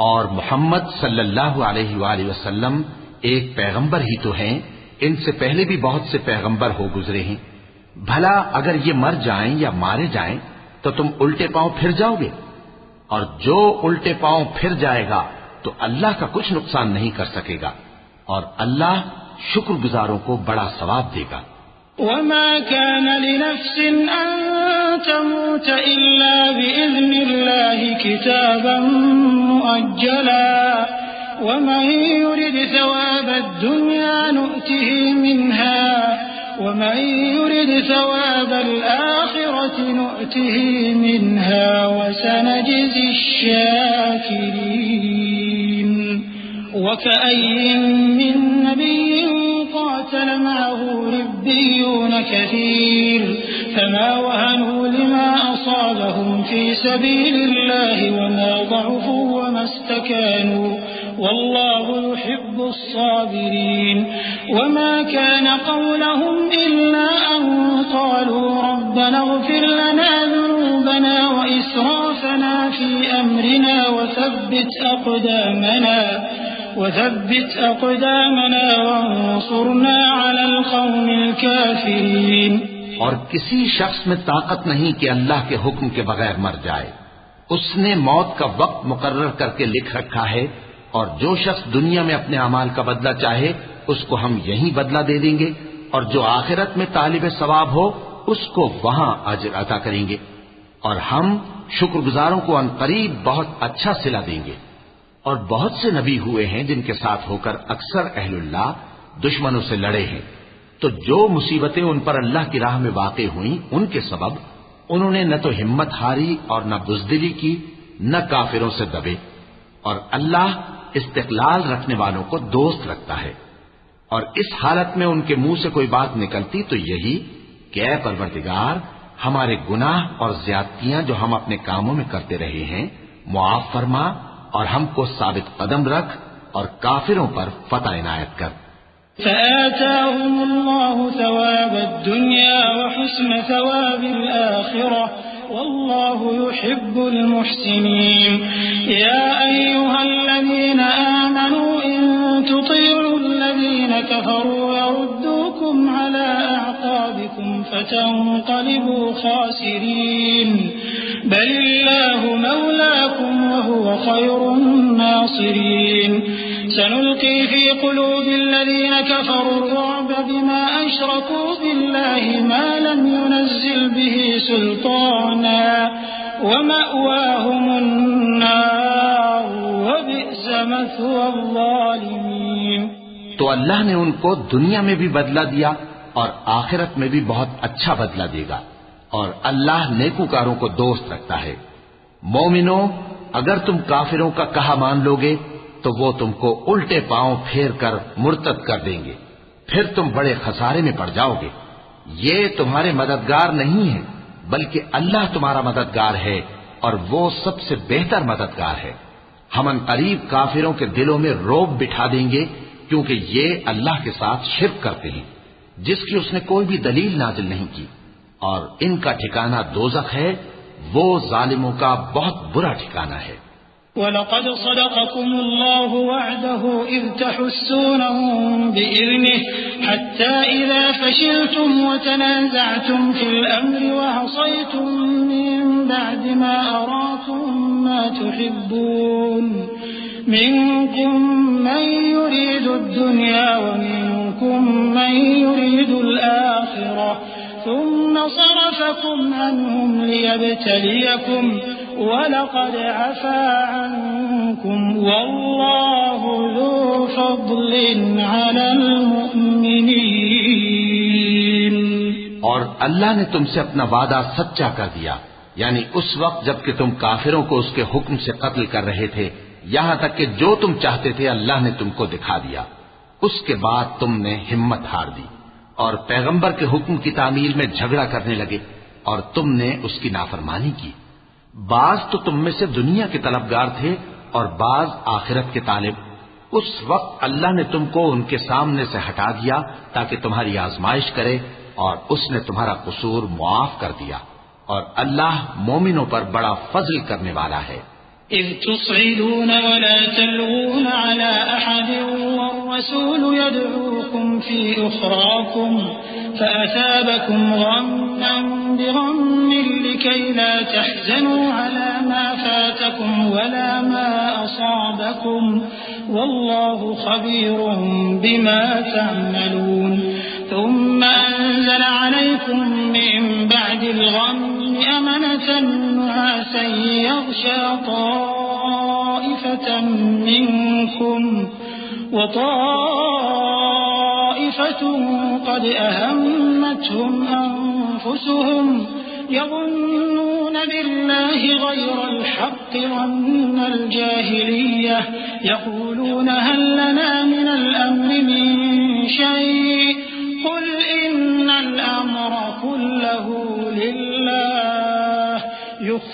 اور محمد صلی اللہ علیہ وآلہ وسلم ایک پیغمبر ہی تو ہیں، ان سے پہلے بھی بہت سے پیغمبر ہو گزرے ہیں۔ بھلا اگر یہ مر جائیں یا مارے جائیں تو تم الٹے پاؤں پھر جاؤ گے؟ اور جو الٹے پاؤں پھر جائے گا تو اللہ کا کچھ نقصان نہیں کر سکے گا، اور اللہ شکر گزاروں کو بڑا ثواب دے گا۔ وَمَا كَانَ لِنَفْسٍ أَن تَمُوتَ إِلَّا بِإِذْنِ اللَّهِ كِتَابًا مُؤَجَّلًا وَمَن يُرِدْ ثَوَابَ الدُّنْيَا نُؤْتِهِ مِنْهَا وَمَن يُرِدْ ثَوَابَ الْآخِرَةِ نُؤْتِهِ مِنْهَا وَسَنَجْزِي الشَّاكِرِينَ۔ وَكَأَيٍّن مِّن نَّبِيٍّ قَاتَلَ وقاتل معه ربيون كثير فما وهنوا لما أصابهم في سبيل الله وما ضعفوا وما استكانوا والله يحب الصابرين وما كان قولهم إلا أن قالوا ربنا اغفر لنا ذنوبنا وإسرافنا في أمرنا وثبت أقدامنا وانصرنا على القوم الكافرين. اور کسی شخص میں طاقت نہیں کہ اللہ کے حکم کے بغیر مر جائے. اس نے موت کا وقت مقرر کر کے لکھ رکھا ہے، اور جو شخص دنیا میں اپنے اعمال کا بدلہ چاہے اس کو ہم یہی بدلہ دے دیں گے، اور جو آخرت میں طالب ثواب ہو اس کو وہاں اجر عطا کریں گے، اور ہم شکر گزاروں کو عنقریب بہت اچھا صلہ دیں گے. اور بہت سے نبی ہوئے ہیں جن کے ساتھ ہو کر اکثر اہل اللہ دشمنوں سے لڑے ہیں، تو جو مصیبتیں ان پر اللہ کی راہ میں واقع ہوئیں ان کے سبب انہوں نے نہ تو ہمت ہاری اور نہ بزدلی کی، نہ کافروں سے دبے. اور اللہ استقلال رکھنے والوں کو دوست رکھتا ہے. اور اس حالت میں ان کے منہ سے کوئی بات نکلتی تو یہی کہ اے پروردگار، ہمارے گناہ اور زیادتیاں جو ہم اپنے کاموں میں کرتے رہے ہیں معاف فرما، اور ہم کو ثابت قدم رکھ اور کافروں پر فتح عنایت کر. فآتاهم الله ثواب الدنيا وحسن ثواب الآخرة والله يحب المحسنين. يا أيها الذين آمنوا إن تطيعوا الذين كفروا يردوكم على أعقابكم فتنقلبوا خاسرين بل الله مولاكم وهو خير الناصرين. سنلقي في قلوب الذين كفروا الرعب بما أشركوا بالله ما لم ينزل به سلطانا ومأواهم النار وبئس مثوى الظالمين. تو اللہ نے ان کو دنیا میں بھی بدلہ دیا اور آخرت میں بھی بہت اچھا بدلہ دے گا، اور اللہ نیکوکاروں کو دوست رکھتا ہے. مومنو، اگر تم کافروں کا کہا مان لوگے تو وہ تم کو الٹے پاؤں پھیر کر مرتد کر دیں گے، پھر تم بڑے خسارے میں پڑ جاؤ گے. یہ تمہارے مددگار نہیں ہے بلکہ اللہ تمہارا مددگار ہے، اور وہ سب سے بہتر مددگار ہے. ہم عنقریب کافروں کے دلوں میں رعب بٹھا دیں گے کیونکہ یہ اللہ کے ساتھ شرک کرتے ہیں جس کی اس نے کوئی بھی دلیل نازل نہیں کی، اور ان کا ٹھکانہ دوزخ ہے، وہ ظالموں کا بہت برا ٹھکانہ ہے. وَلَقَدْ صَدَقَكُمُ اللَّهُ وَعْدَهُ إِذْ تَحُسُّونَهُم بِإِذْنِهِ حَتَّى إِذَا فَشِلْتُمْ وَتَنَازَعْتُمْ فِي الْأَمْرِ وَعَصَيْتُم مِّن بَعْدِ مَا أَرَاكُم مَّا تُحِبُّونَ مِنكُم مَّن يُرِيدُ الدُّنْيَا وَمِنكُم مَّن يُرِيدُ الْآخِرَةَ ثم صرفكم عنهم ليبتليكم ولقد عفا عنكم والله ذو فضل على المؤمنين. اور اللہ نے تم سے اپنا وعدہ سچا کر دیا، یعنی اس وقت جب کہ تم کافروں کو اس کے حکم سے قتل کر رہے تھے، یہاں تک کہ جو تم چاہتے تھے اللہ نے تم کو دکھا دیا. اس کے بعد تم نے ہمت ہار دی اور پیغمبر کے حکم کی تعمیل میں جھگڑا کرنے لگے اور تم نے اس کی نافرمانی کی. بعض تو تم میں سے دنیا کے طلبگار تھے اور بعض آخرت کے طالب. اس وقت اللہ نے تم کو ان کے سامنے سے ہٹا دیا تاکہ تمہاری آزمائش کرے، اور اس نے تمہارا قصور معاف کر دیا، اور اللہ مومنوں پر بڑا فضل کرنے والا ہے. إذ تصعدون ولا تلغون على أحد والرسول يدعوكم في أخراكم فأثابكم غما بغم لكي لا تحزنوا على ما فاتكم ولا ما أصابكم والله خبير بما تعملون. ثم أنزل عليكم من بعد الغم أمنة نعاسا يغشى طائفة منكم وطائفة قد أهمتهم أنفسهم يظنون بالله غير الحق ظن الجاهلية يقولون هل لنا من الأمر من شيء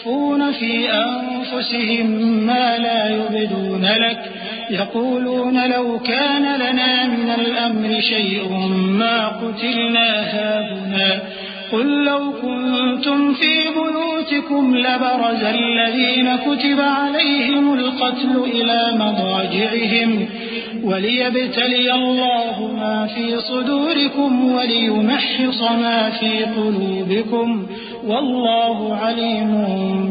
ويخفون في أنفسهم ما لا يبدون لك يقولون لو كان لنا من الأمر شيء ما قتلنا هاهنا قل لو كنتم في بيوتكم لبرز الذين كتب عليهم القتل إلى مضاجعهم وليبتلي الله ما في صدوركم وليمحص ما في قلوبكم والله عليم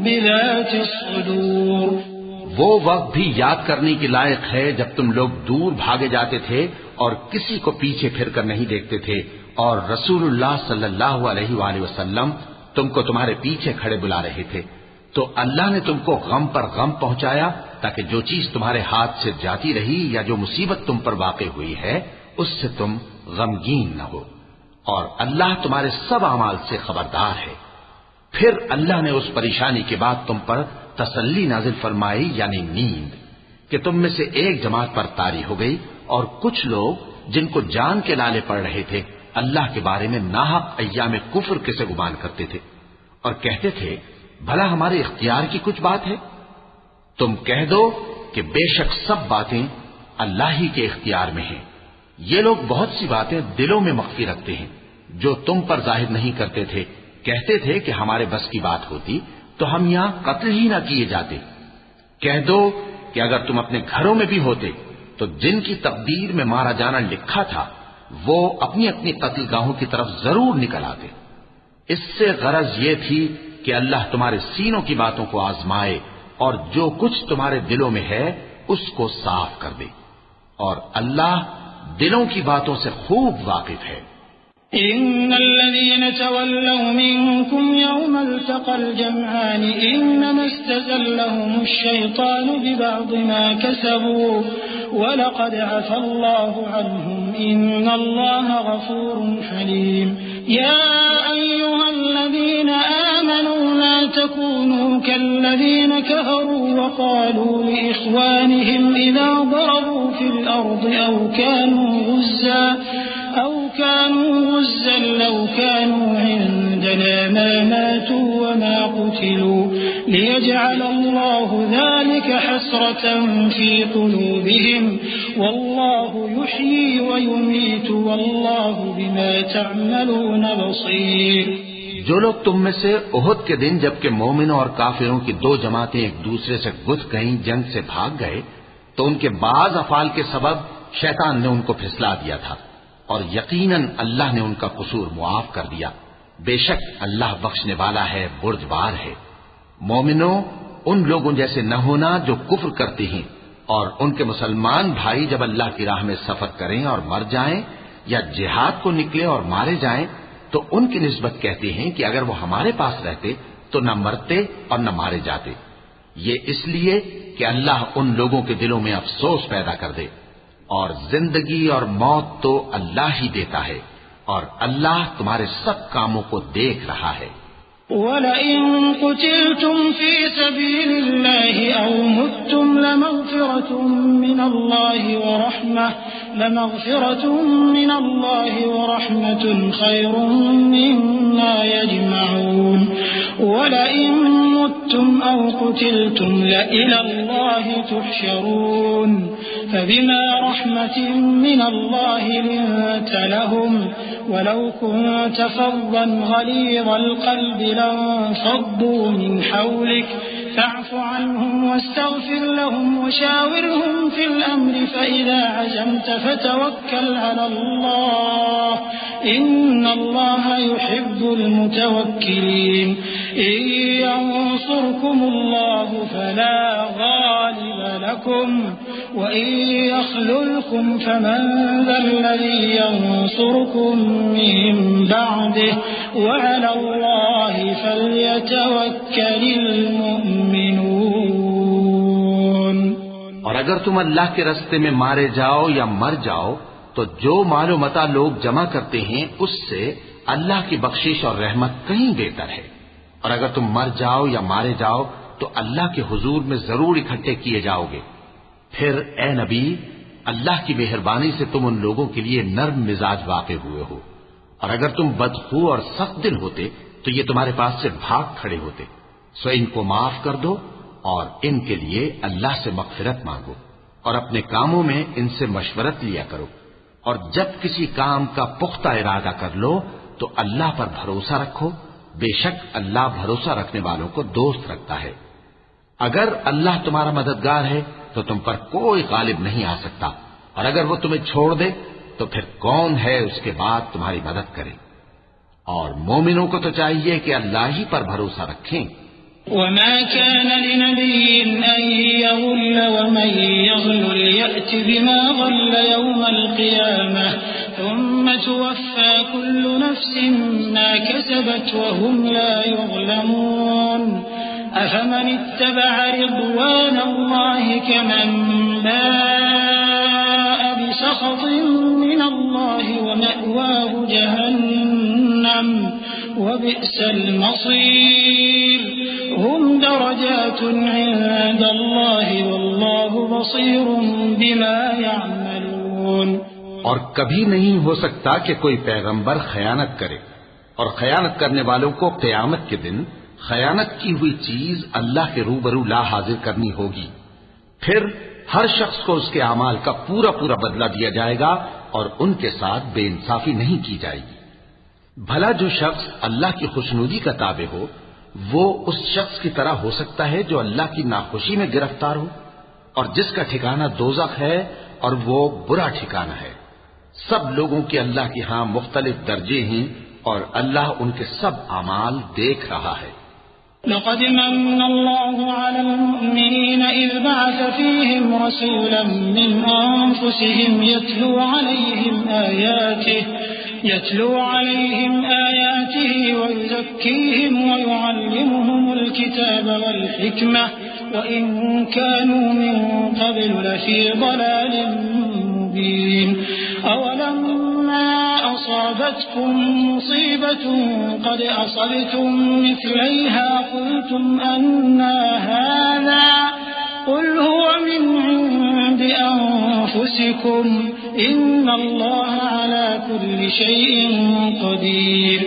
بذات الصدور. وہ وقت بھی یاد کرنے کے لائق ہے جب تم لوگ دور بھاگے جاتے تھے اور کسی کو پیچھے پھر کر نہیں دیکھتے تھے اور رسول اللہ صلی اللہ علیہ وآلہ وسلم تم کو تمہارے پیچھے کھڑے بلا رہے تھے تو اللہ نے تم کو غم پر غم پہنچایا تاکہ جو چیز تمہارے ہاتھ سے جاتی رہی یا جو مصیبت تم پر واقع ہوئی ہے اس سے تم غمگین نہ ہو اور اللہ تمہارے سب اعمال سے خبردار ہے. پھر اللہ نے اس پریشانی کے بعد تم پر تسلی نازل فرمائی یعنی نیند کہ تم میں سے ایک جماعت پر طاری ہو گئی اور کچھ لوگ جن کو جان کے لالے پڑ رہے تھے اللہ کے بارے میں ناحق ایام کفر کے سے گمان کرتے تھے اور کہتے تھے بھلا ہمارے اختیار کی کچھ بات ہے. تم کہہ دو کہ بے شک سب باتیں اللہ ہی کے اختیار میں ہیں. یہ لوگ بہت سی باتیں دلوں میں مخفی رکھتے ہیں جو تم پر ظاہر نہیں کرتے تھے. کہتے تھے کہ ہمارے بس کی بات ہوتی تو ہم یہاں قتل ہی نہ کیے جاتے. کہہ دو کہ اگر تم اپنے گھروں میں بھی ہوتے تو جن کی تقدیر میں مارا جانا لکھا تھا وہ اپنی اپنی قتل گاہوں کی طرف ضرور نکل آتے. اس سے غرض یہ تھی کہ اللہ تمہارے سینوں کی باتوں کو آزمائے اور جو کچھ تمہارے دلوں میں ہے اس کو صاف کر دے اور اللہ دلوں کی باتوں سے خوب واقف ہے. إن الذين تولوا منكم يوم التقى الجمعان إنما استزلهم الشيطان ببعض ما كسبوا ولقد عفى الله عنهم إن الله غفور حليم. يا أيها الذين آمنوا لا تكونوا كالذين كفروا وقالوا لإخوانهم إذا ضربوا في الأرض أو كانوا غزا لو كانوا عندنا ما ماتوا وما قتلوا ليجعل الله ذلك حسرة في قلوبهم والله يحيي ويميت والله بما تعملون بصير. جو لوگ تم میں سے احد کے دن جبکہ مومنوں اور کافروں کی دو جماعتیں ایک دوسرے سے گھس گئیں جنگ سے بھاگ گئے تو ان کے بعض افعال کے سبب شیطان نے ان کو پھسلا دیا تھا اور یقیناً اللہ نے ان کا قصور معاف کر دیا. بے شک اللہ بخشنے والا ہے بردبار ہے. مومنوں ان لوگوں جیسے نہ ہونا جو کفر کرتے ہیں اور ان کے مسلمان بھائی جب اللہ کی راہ میں سفر کریں اور مر جائیں یا جہاد کو نکلے اور مارے جائیں تو ان کی نسبت کہتے ہیں کہ اگر وہ ہمارے پاس رہتے تو نہ مرتے اور نہ مارے جاتے. یہ اس لیے کہ اللہ ان لوگوں کے دلوں میں افسوس پیدا کر دے اور زندگی اور موت تو اللہ ہی دیتا ہے اور اللہ تمہارے سب کاموں کو دیکھ رہا ہے. وَلَئِن قُتِلْتُمْ فِي سَبِيلِ اللَّهِ أَوْ مُتُّمْ لَمَغْفِرَةٌ مِّنَ اللَّهِ وَرَحْمَةٌ خَيْرٌ مِّمَّا يَجْمَعُونَ. وَلَئِن مُتُّمْ أَوْ قُتِلْتُمْ لَإِلَى اللَّهِ تُحْشَرُونَ. فبما رحمة من الله لنت لهم ولو كنت فظا غليظ القلب لانفضوا من حولك فاعف عنهم واستغفر لهم وشاورهم في الأمر فإذا عزمت فتوكل على الله إن الله يحب المتوكلين. إن ينصركم الله فلا غالب لكم وإن يخذلكم فمن ذا الذي ينصركم من بعده وعلى الله فليتوكل المؤمنون. اور اگر تم اللہ کے راستے میں مارے جاؤ یا مر جاؤ تو جو مال و متاع لوگ جمع کرتے ہیں اس سے اللہ کی بخشش اور رحمت کہیں بہتر ہے. اور اگر تم مر جاؤ یا مارے جاؤ تو اللہ کے حضور میں ضرور اکٹھے کیے جاؤ گے. پھر اے نبی اللہ کی مہربانی سے تم ان لوگوں کے لیے نرم مزاج واقع ہوئے ہو اور اگر تم بدخو اور سخت دل ہوتے تو یہ تمہارے پاس سے بھاگ کھڑے ہوتے. سو ان کو معاف کر دو اور ان کے لیے اللہ سے مغفرت مانگو اور اپنے کاموں میں ان سے مشورت لیا کرو، اور جب کسی کام کا پختہ ارادہ کر لو تو اللہ پر بھروسہ رکھو، بے شک اللہ بھروسہ رکھنے والوں کو دوست رکھتا ہے۔ اگر اللہ تمہارا مددگار ہے تو تم پر کوئی غالب نہیں آ سکتا، اور اگر وہ تمہیں چھوڑ دے تو پھر کون ہے اس کے بعد تمہاری مدد کرے۔ اور مومنوں کو تو چاہیے کہ اللہ ہی پر بھروسہ رکھیں۔ وما كان لنبي أن يغل ومن يغل يأت بما غل يوم القيامة ثم توفى كل نفس ما كسبت وهم لا يظلمون أفمن اتبع رضوان الله كمن باء بسخط من الله ومأواه جهنم وبئس المصير هم درجات عند الله والله بصير بما يعملون۔ اور کبھی نہیں ہو سکتا کہ کوئی پیغمبر خیانت کرے، اور خیانت کرنے والوں کو قیامت کے دن خیانت کی ہوئی چیز اللہ کے روبرو لا حاضر کرنی ہوگی، پھر ہر شخص کو اس کے اعمال کا پورا پورا بدلہ دیا جائے گا اور ان کے ساتھ بے انصافی نہیں کی جائے گی۔ بھلا جو شخص اللہ کی خوشنودی کا تابع ہو وہ اس شخص کی طرح ہو سکتا ہے جو اللہ کی ناخوشی میں گرفتار ہو، اور جس کا ٹھکانہ دوزخ ہے اور وہ برا ٹھکانہ ہے۔ سب لوگوں کے اللہ کے ہاں مختلف درجے ہیں اور اللہ ان کے سب اعمال دیکھ رہا ہے۔ لقد من الله على المؤمنين إذ بعث فيهم رسولا من أنفسهم يتلو عليهم آياته ويزكيهم ويعلمهم الكتاب والحكمة وإن كانوا من قبل لفي ضلال مبين أولما أصابتكم مصيبة قد أصبتم مثليها قلتم أنى هذا قل هو من عند أنفسكم إن الله على كل شيء قدير۔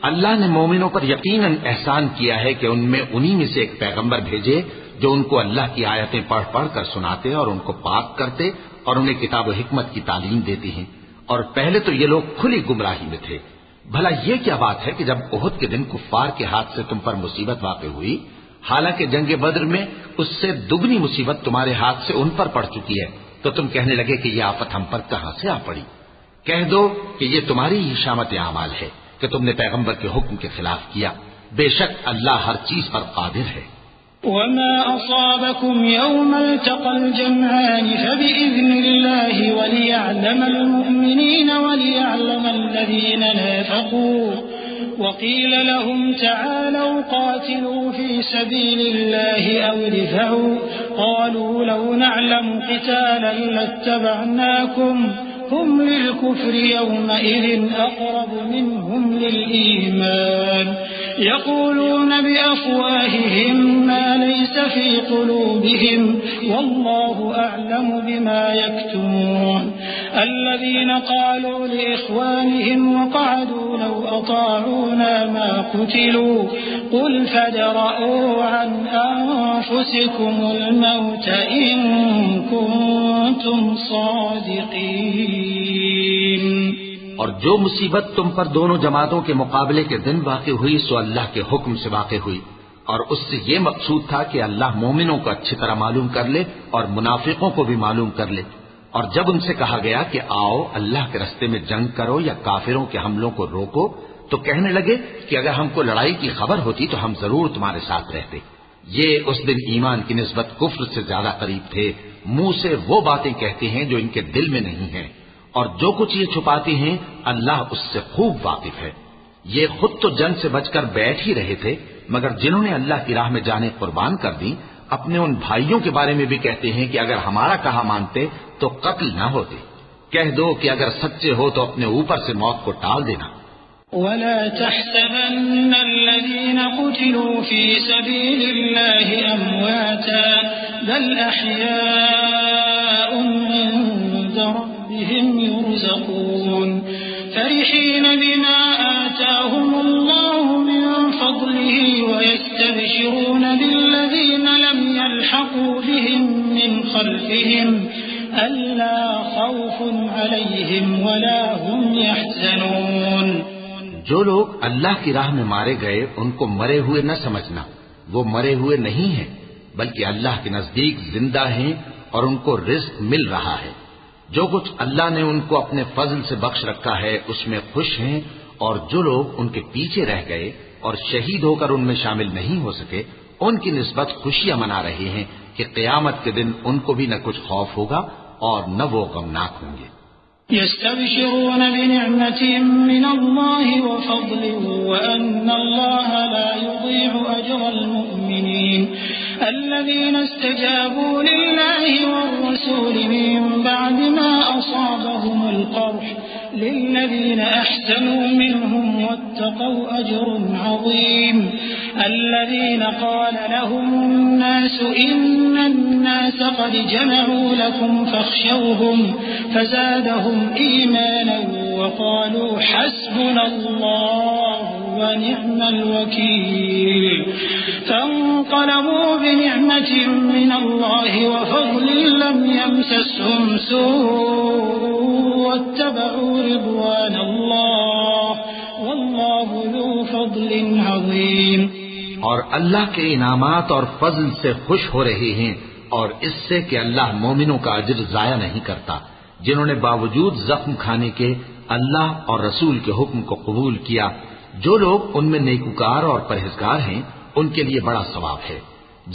اللہ نے مومنوں پر یقیناً احسان کیا ہے کہ ان میں انہی میں سے ایک پیغمبر بھیجے جو ان کو اللہ کی آیتیں پڑھ پڑھ کر سناتے اور ان کو پاک کرتے اور انہیں کتاب و حکمت کی تعلیم دیتے ہیں، اور پہلے تو یہ لوگ کھلی گمراہی میں تھے۔ بھلا یہ کیا بات ہے کہ جب احد کے دن کفار کے ہاتھ سے تم پر مصیبت واقع ہوئی، حالانکہ جنگ بدر میں اس سے دگنی مصیبت تمہارے ہاتھ سے ان پر پڑ چکی ہے، تو تم کہنے لگے کہ یہ آفت ہم پر کہاں سے آ پڑی؟ کہہ دو کہ یہ تمہاری ہی شامت اعمال ہے کہ تم نے پیغمبر کے حکم کے خلاف کیا، بے شک اللہ ہر چیز پر قادر ہے۔ وما أصابكم يوم التقى الجمعان فبإذن الله وليعلم المؤمنين وليعلم الذين نافقوا وقيل لهم تعالوا قاتلوا في سبيل الله أو ادفعوا قالوا لو نعلم قتالا لاتبعناكم هم للكفر يومئذ أقرب منهم للإيمان يقولون بأفواههم ما ليس في قلوبهم والله أعلم بما يكتمون الذين قالوا لإخوانهم وقعدوا لو أطاعونا ما قتلوا قل فادرءوا عن أنفسكم الموت إن كنتم صادقين۔ اور جو مصیبت تم پر دونوں جماعتوں کے مقابلے کے دن واقع ہوئی سو اللہ کے حکم سے واقع ہوئی، اور اس سے یہ مقصود تھا کہ اللہ مومنوں کو اچھی طرح معلوم کر لے اور منافقوں کو بھی معلوم کر لے۔ اور جب ان سے کہا گیا کہ آؤ اللہ کے رستے میں جنگ کرو یا کافروں کے حملوں کو روکو، تو کہنے لگے کہ اگر ہم کو لڑائی کی خبر ہوتی تو ہم ضرور تمہارے ساتھ رہتے۔ یہ اس دن ایمان کی نسبت کفر سے زیادہ قریب تھے، منہ سے وہ باتیں کہتے ہیں جو ان کے دل میں نہیں ہیں، اور جو کچھ یہ چھپاتے ہیں اللہ اس سے خوب واقف ہے۔ یہ خود تو جنگ سے بچ کر بیٹھ ہی رہے تھے، مگر جنہوں نے اللہ کی راہ میں جانیں قربان کر دی اپنے ان بھائیوں کے بارے میں بھی کہتے ہیں کہ اگر ہمارا کہا مانتے تو قتل نہ ہوتے۔ کہہ دو کہ اگر سچے ہو تو اپنے اوپر سے موت کو ٹال دینا۔ ولا تحسبن الذين قتلوا في سبيل الله أمواتا بل أحياء عند ربهم يرزقون فرحين بما آتاهم الله من فضله ويستبشرون ويستبشرون بالذين لم يلحقوا بهم من خلفهم ألا خوف عليهم ولا هم يحزنون۔ جو لوگ اللہ کی راہ میں مارے گئے ان کو مرے ہوئے نہ سمجھنا، وہ مرے ہوئے نہیں ہیں بلکہ اللہ کے نزدیک زندہ ہیں اور ان کو رزق مل رہا ہے۔ جو کچھ اللہ نے ان کو اپنے فضل سے بخش رکھا ہے اس میں خوش ہیں، اور جو لوگ ان کے پیچھے رہ گئے اور شہید ہو کر ان میں شامل نہیں ہو سکے ان کی نسبت خوشیاں منا رہے ہیں کہ قیامت کے دن ان کو بھی نہ کچھ خوف ہوگا اور نہ وہ غمناک ہوں گے۔ يستبشرون بنعمة من الله وفضل وأن الله لا يضيع أجر المؤمنين الذين استجابوا لله والرسول من بعد ما أصابهم القرح للذين أحسنوا منهم واتقوا أجر عظيم الذين قال لهم الناس إن الناس قد جمعوا لكم فاخشوهم فزادهم إيمانا وقالوا حسبنا الله ونعم الوكيل فانقلبوا بنعمة من الله وفضل لم يمسسهم سوء واتبعوا رضوان الله والله ذو فضل عظيم۔ اور اللہ کے انعامات اور فضل سے خوش ہو رہے ہیں اور اس سے کہ اللہ مومنوں کا اجر ضائع نہیں کرتا جنہوں نے باوجود زخم کھانے کے اللہ اور رسول کے حکم کو قبول کیا۔ جو لوگ ان میں نیکوکار اور پرہیزگار ہیں ان کے لیے بڑا ثواب ہے۔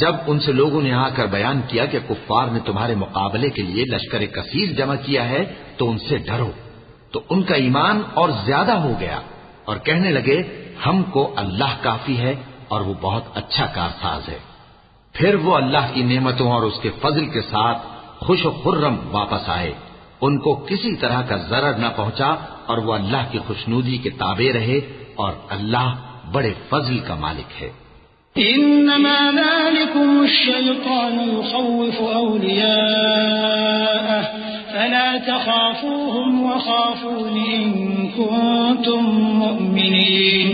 جب ان سے لوگوں نے آ کر بیان کیا کہ کفار نے تمہارے مقابلے کے لیے لشکر کثیر جمع کیا ہے تو ان سے ڈرو، تو ان کا ایمان اور زیادہ ہو گیا اور کہنے لگے ہم کو اللہ کافی ہے اور وہ بہت اچھا کارساز ہے۔ پھر وہ اللہ کی نعمتوں اور اس کے فضل کے ساتھ خوش و خرم واپس آئے، ان کو کسی طرح کا ضرر نہ پہنچا اور وہ اللہ کی خوشنودی کے تابع رہے اور اللہ بڑے فضل کا مالک ہے۔ انما ذلكم الشيطان يخوف اولياءه فلا تخافوهم وخافون ان كنتم مؤمنين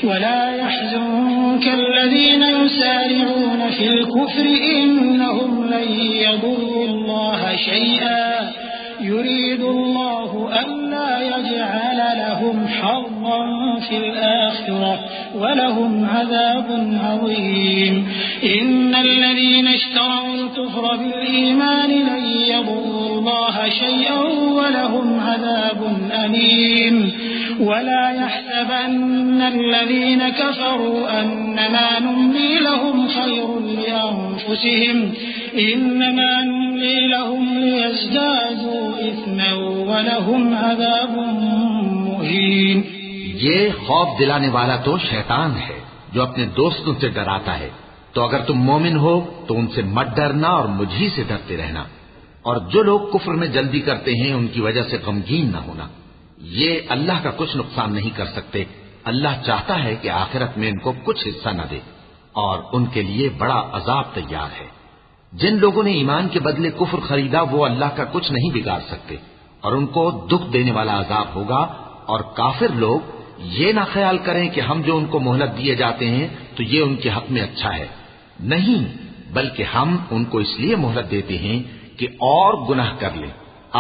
ولا يحزنك الذين يسارعون في الكفر انهم لن يضروا الله شيئا يريد الله ألا يجعل لهم حظا في الآخرة ولهم عذاب عظيم إن الذين اشتروا الكفر بالإيمان لن يضروا الله شيئا ولهم عذاب أليم ولا يحسبن الذين كفروا أنما نملي لهم خير لأنفسهم إنما نملي لهم ليزدادوا إثما ولهم عذاب مهين۔ یہ خوف دلانے والا تو شیطان ہے جو اپنے دوستوں سے ڈراتا ہے، تو اگر تم مومن ہو تو ان سے مت ڈرنا اور مجھی سے ڈرتے رہنا، اور جو لوگ کفر میں جلدی کرتے ہیں ان کی وجہ سے غمگین نہ ہونا، یہ اللہ کا کچھ نقصان نہیں کر سکتے۔ اللہ چاہتا ہے کہ آخرت میں ان کو کچھ حصہ نہ دے اور ان کے لیے بڑا عذاب تیار ہے۔ جن لوگوں نے ایمان کے بدلے کفر خریدا وہ اللہ کا کچھ نہیں بگاڑ سکتے اور ان کو دکھ دینے والا عذاب ہوگا۔ اور کافر لوگ یہ نہ خیال کریں کہ ہم جو ان کو مہلت دیے جاتے ہیں تو یہ ان کے حق میں اچھا ہے، نہیں، بلکہ ہم ان کو اس لیے مہلت دیتے ہیں کہ اور گناہ کر لیں،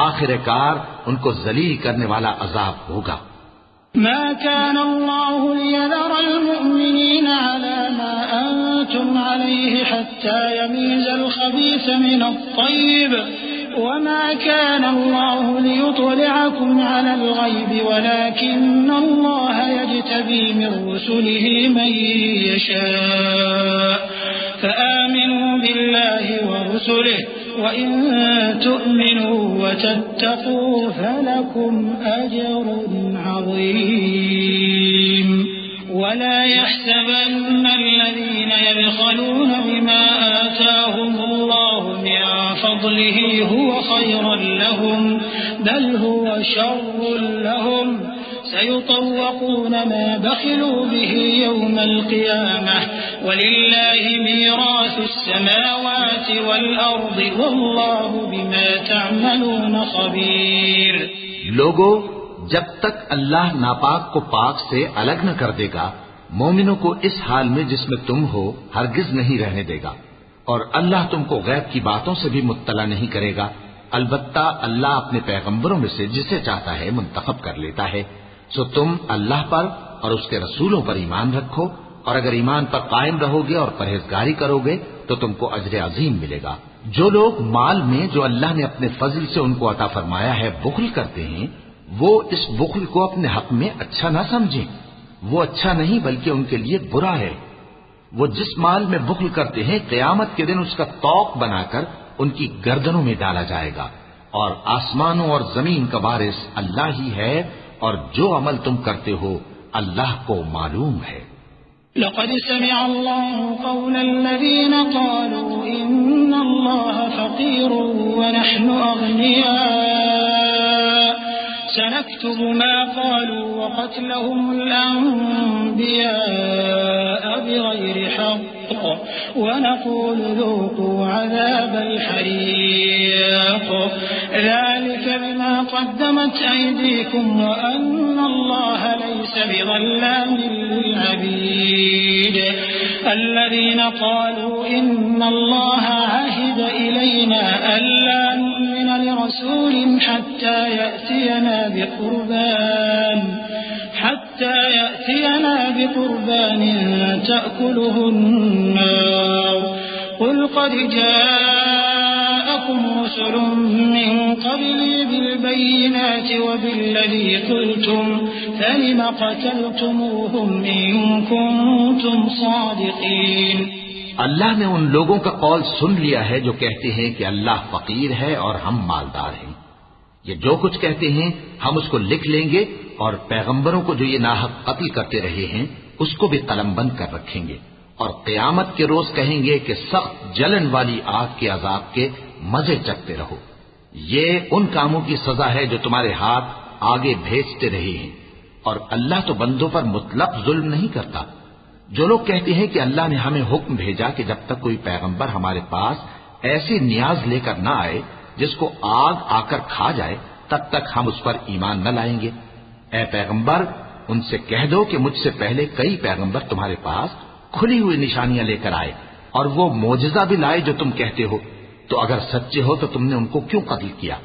آخر کار ان کو ذلیل کرنے والا عذاب ہوگا۔ ما كان الله ليذر المؤمنين على ما أنتم عليه حتى يميز الخبيث من الطيب وما كان الله ليطلعكم على الغيب ولكن الله يجتبي من رسله من يشاء فآمنوا بالله ورسله وإن تؤمنوا وتتقوا فلكم أجر عظيم ولا يحسبن الذين يبخلون بما آتاهم الله من فضله هو خيرا لهم بل هو شر لهم سيطوقون ما بخلوا به يوم القيامة ولله ميراث السماوات والأرض والله بما تعملون خبير۔ لوگو، جب تک اللہ ناپاک کو پاک سے الگ نہ کر دے گا مومنوں کو اس حال میں جس میں تم ہو ہرگز نہیں رہنے دے گا، اور اللہ تم کو غیب کی باتوں سے بھی مطلع نہیں کرے گا، البتہ اللہ اپنے پیغمبروں میں سے جسے چاہتا ہے منتخب کر لیتا ہے۔ سو تم اللہ پر اور اس کے رسولوں پر ایمان رکھو، اور اگر ایمان پر قائم رہو گے اور پرہیزگاری کرو گے تو تم کو اجر عظیم ملے گا۔ جو لوگ مال میں جو اللہ نے اپنے فضل سے ان کو عطا فرمایا ہے بخل کرتے ہیں، وہ اس بخل کو اپنے حق میں اچھا نہ سمجھیں، وہ اچھا نہیں بلکہ ان کے لیے برا ہے۔ وہ جس مال میں بخل کرتے ہیں قیامت کے دن اس کا طوق بنا کر ان کی گردنوں میں ڈالا جائے گا، اور آسمانوں اور زمین کا وارث اللہ ہی ہے، اور جو عمل تم کرتے ہو اللہ کو معلوم ہے۔ لقد سمع الله قول الذين قالوا إن الله فقير ونحن أغنياء سنكتب ما قالوا وقتلهم الأنبياء بغير حق ونقول ذوقوا عذاب الحريق ذلك بما قدمت أيديكم وأن الله ليس بظلام للعبيد الذين قالوا إن الله عهد إلينا ألا نؤمن لرسول حتى يأتينا بقربان تأكله النار قل قد جاءكم رسل من قبلي بالبينات وبالذي قلتم فلم قتلتموهم إن كنتم صادقين۔ اللہ نے ان لوگوں کا قول سن لیا ہے جو کہتے ہیں کہ اللہ فقیر ہے اور ہم مالدار ہیں۔ یہ جو کچھ کہتے ہیں ہم اس کو لکھ لیں گے، اور پیغمبروں کو جو یہ ناحق قتل کرتے رہے ہیں اس کو بھی قلم بند کر رکھیں گے، اور قیامت کے روز کہیں گے کہ سخت جلن والی آگ کے عذاب کے مزے چکتے رہو۔ یہ ان کاموں کی سزا ہے جو تمہارے ہاتھ آگے بھیجتے رہے ہیں، اور اللہ تو بندوں پر مطلق ظلم نہیں کرتا۔ جو لوگ کہتے ہیں کہ اللہ نے ہمیں حکم بھیجا کہ جب تک کوئی پیغمبر ہمارے پاس ایسی نیاز لے کر نہ آئے جس کو آگ آ کر کھا جائے تب تک ہم اس پر ایمان نہ لائیں گے، اے پیغمبر ان سے کہہ دو کہ مجھ سے پہلے کئی پیغمبر تمہارے پاس کھلی ہوئی نشانیاں لے کر آئے اور وہ معجزہ بھی لائے جو تم کہتے ہو، تو اگر سچے ہو تو تم نے ان کو کیوں قتل کیا؟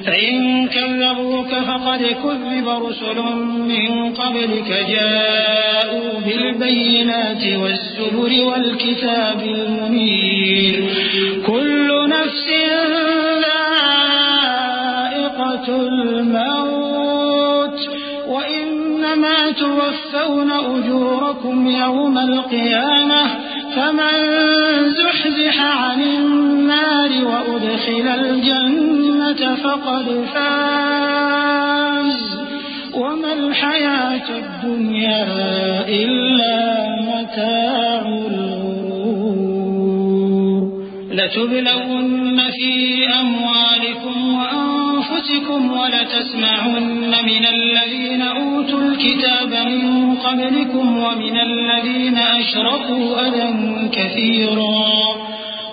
فَإِن كَذَّبُوكَ فَقَدْ كُذِّبَ رُسُلٌ مِّن قَبْلِكَ جَاءُوا بِالْبَيِّنَاتِ وَالزُّبُرِ وَالْكِتَابِ الْمُنِيرِ كُلُّ نَفْسٍ ذَائِقَةُ الْمَوْتِ وَإِنَّمَا تُوَفَّوْنَ أُجُورَكُمْ يَوْمَ الْقِيَامَةِ فَمَن زُحْزِحَ عَنِ النَّارِ وَأُدْخِلَ الْجَنَّةَ فَقَدْ فَازَ وَمَا الْحَيَاةُ الدُّنْيَا إِلَّا مَتَاعُ الْغُرُورِ لَتُبْلَوُنَّ فِي أَمْوَالِكُمْ وَأَنفُسِكُمْ وَلَتَسْمَعُنَّ مِنَ الَّذِينَ أُوتُوا الْكِتَابَ مِن قَبْلِكُمْ وَمِنَ الَّذِينَ أَشْرَكُوا أَذًى كَثِيرًا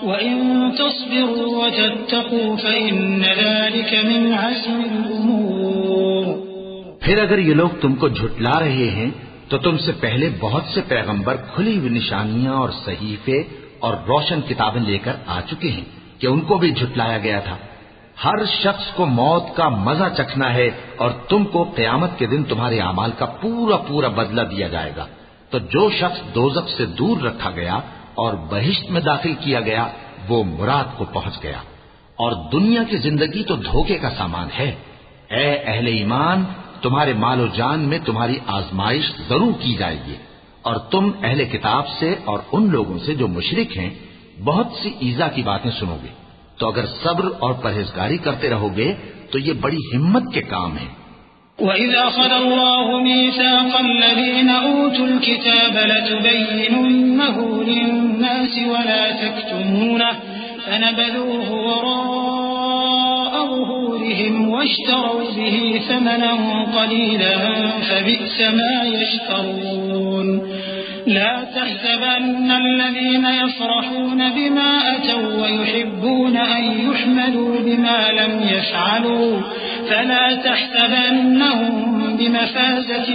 وَإِن تَصْبِرُوا وَتَتَّقُوا فَإِنَّ ذَلِكَ مِنْ عَزْمِ الْأُمُورِ۔ پھر اگر یہ لوگ تم کو جھٹلا رہے ہیں تو تم سے پہلے بہت سے پیغمبر کھلی ہوئی نشانیاں اور صحیفے اور روشن کتابیں لے کر آ چکے ہیں کہ ان کو بھی جھٹلایا گیا تھا۔ ہر شخص کو موت کا مزہ چکھنا ہے، اور تم کو قیامت کے دن تمہارے اعمال کا پورا پورا بدلہ دیا جائے گا۔ تو جو شخص دوزخ سے دور رکھا گیا اور بہشت میں داخل کیا گیا وہ مراد کو پہنچ گیا، اور دنیا کی زندگی تو دھوکے کا سامان ہے۔ اے اہل ایمان، تمہارے مال و جان میں تمہاری آزمائش ضرور کی جائے گی، اور تم اہل کتاب سے اور ان لوگوں سے جو مشرک ہیں بہت سی ایذا کی باتیں سنو گے، تو اگر صبر اور پرہیزگاری کرتے رہو گے تو یہ بڑی ہمت کے کام ہیں۔ وَإِذْ أَخَذَ اللَّهُ مِيثَاقَ الَّذِينَ أُوتُوا الْكِتَابَ لَتُبَيِّنُنَّهُ لِلنَّاسِ وَلَا تَكْتُمُونَهُ فَنَبَذُوهُ وَرَاءَ ظُهُورِهِمْ وَاشْتَرَوْا بِهِ ثَمَنًا قَلِيلًا فَبِئْسَ مَا يَشْتَرُونَ لا تحسبن الذين يفرحون بما أتوا ويحبون أن يحمدوا بما لم يفعلوا فلا تحسبنهم بمفازة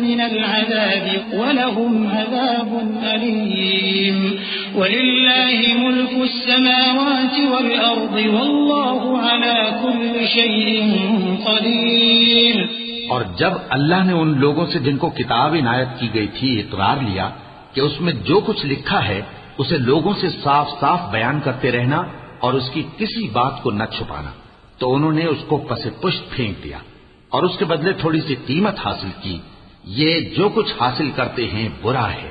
من العذاب ولهم عذاب أليم ولله ملك السماوات والأرض والله على كل شيء قدير. اور جب اللہ نے ان لوگوں سے جن کو کتاب عنایت کی گئی تھی اقرار لیا کہ اس میں جو کچھ لکھا ہے اسے لوگوں سے صاف صاف بیان کرتے رہنا اور اس کی کسی بات کو نہ چھپانا، تو انہوں نے اس کو پس پشت پھینک دیا اور اس کے بدلے تھوڑی سی قیمت حاصل کی. یہ جو کچھ حاصل کرتے ہیں برا ہے.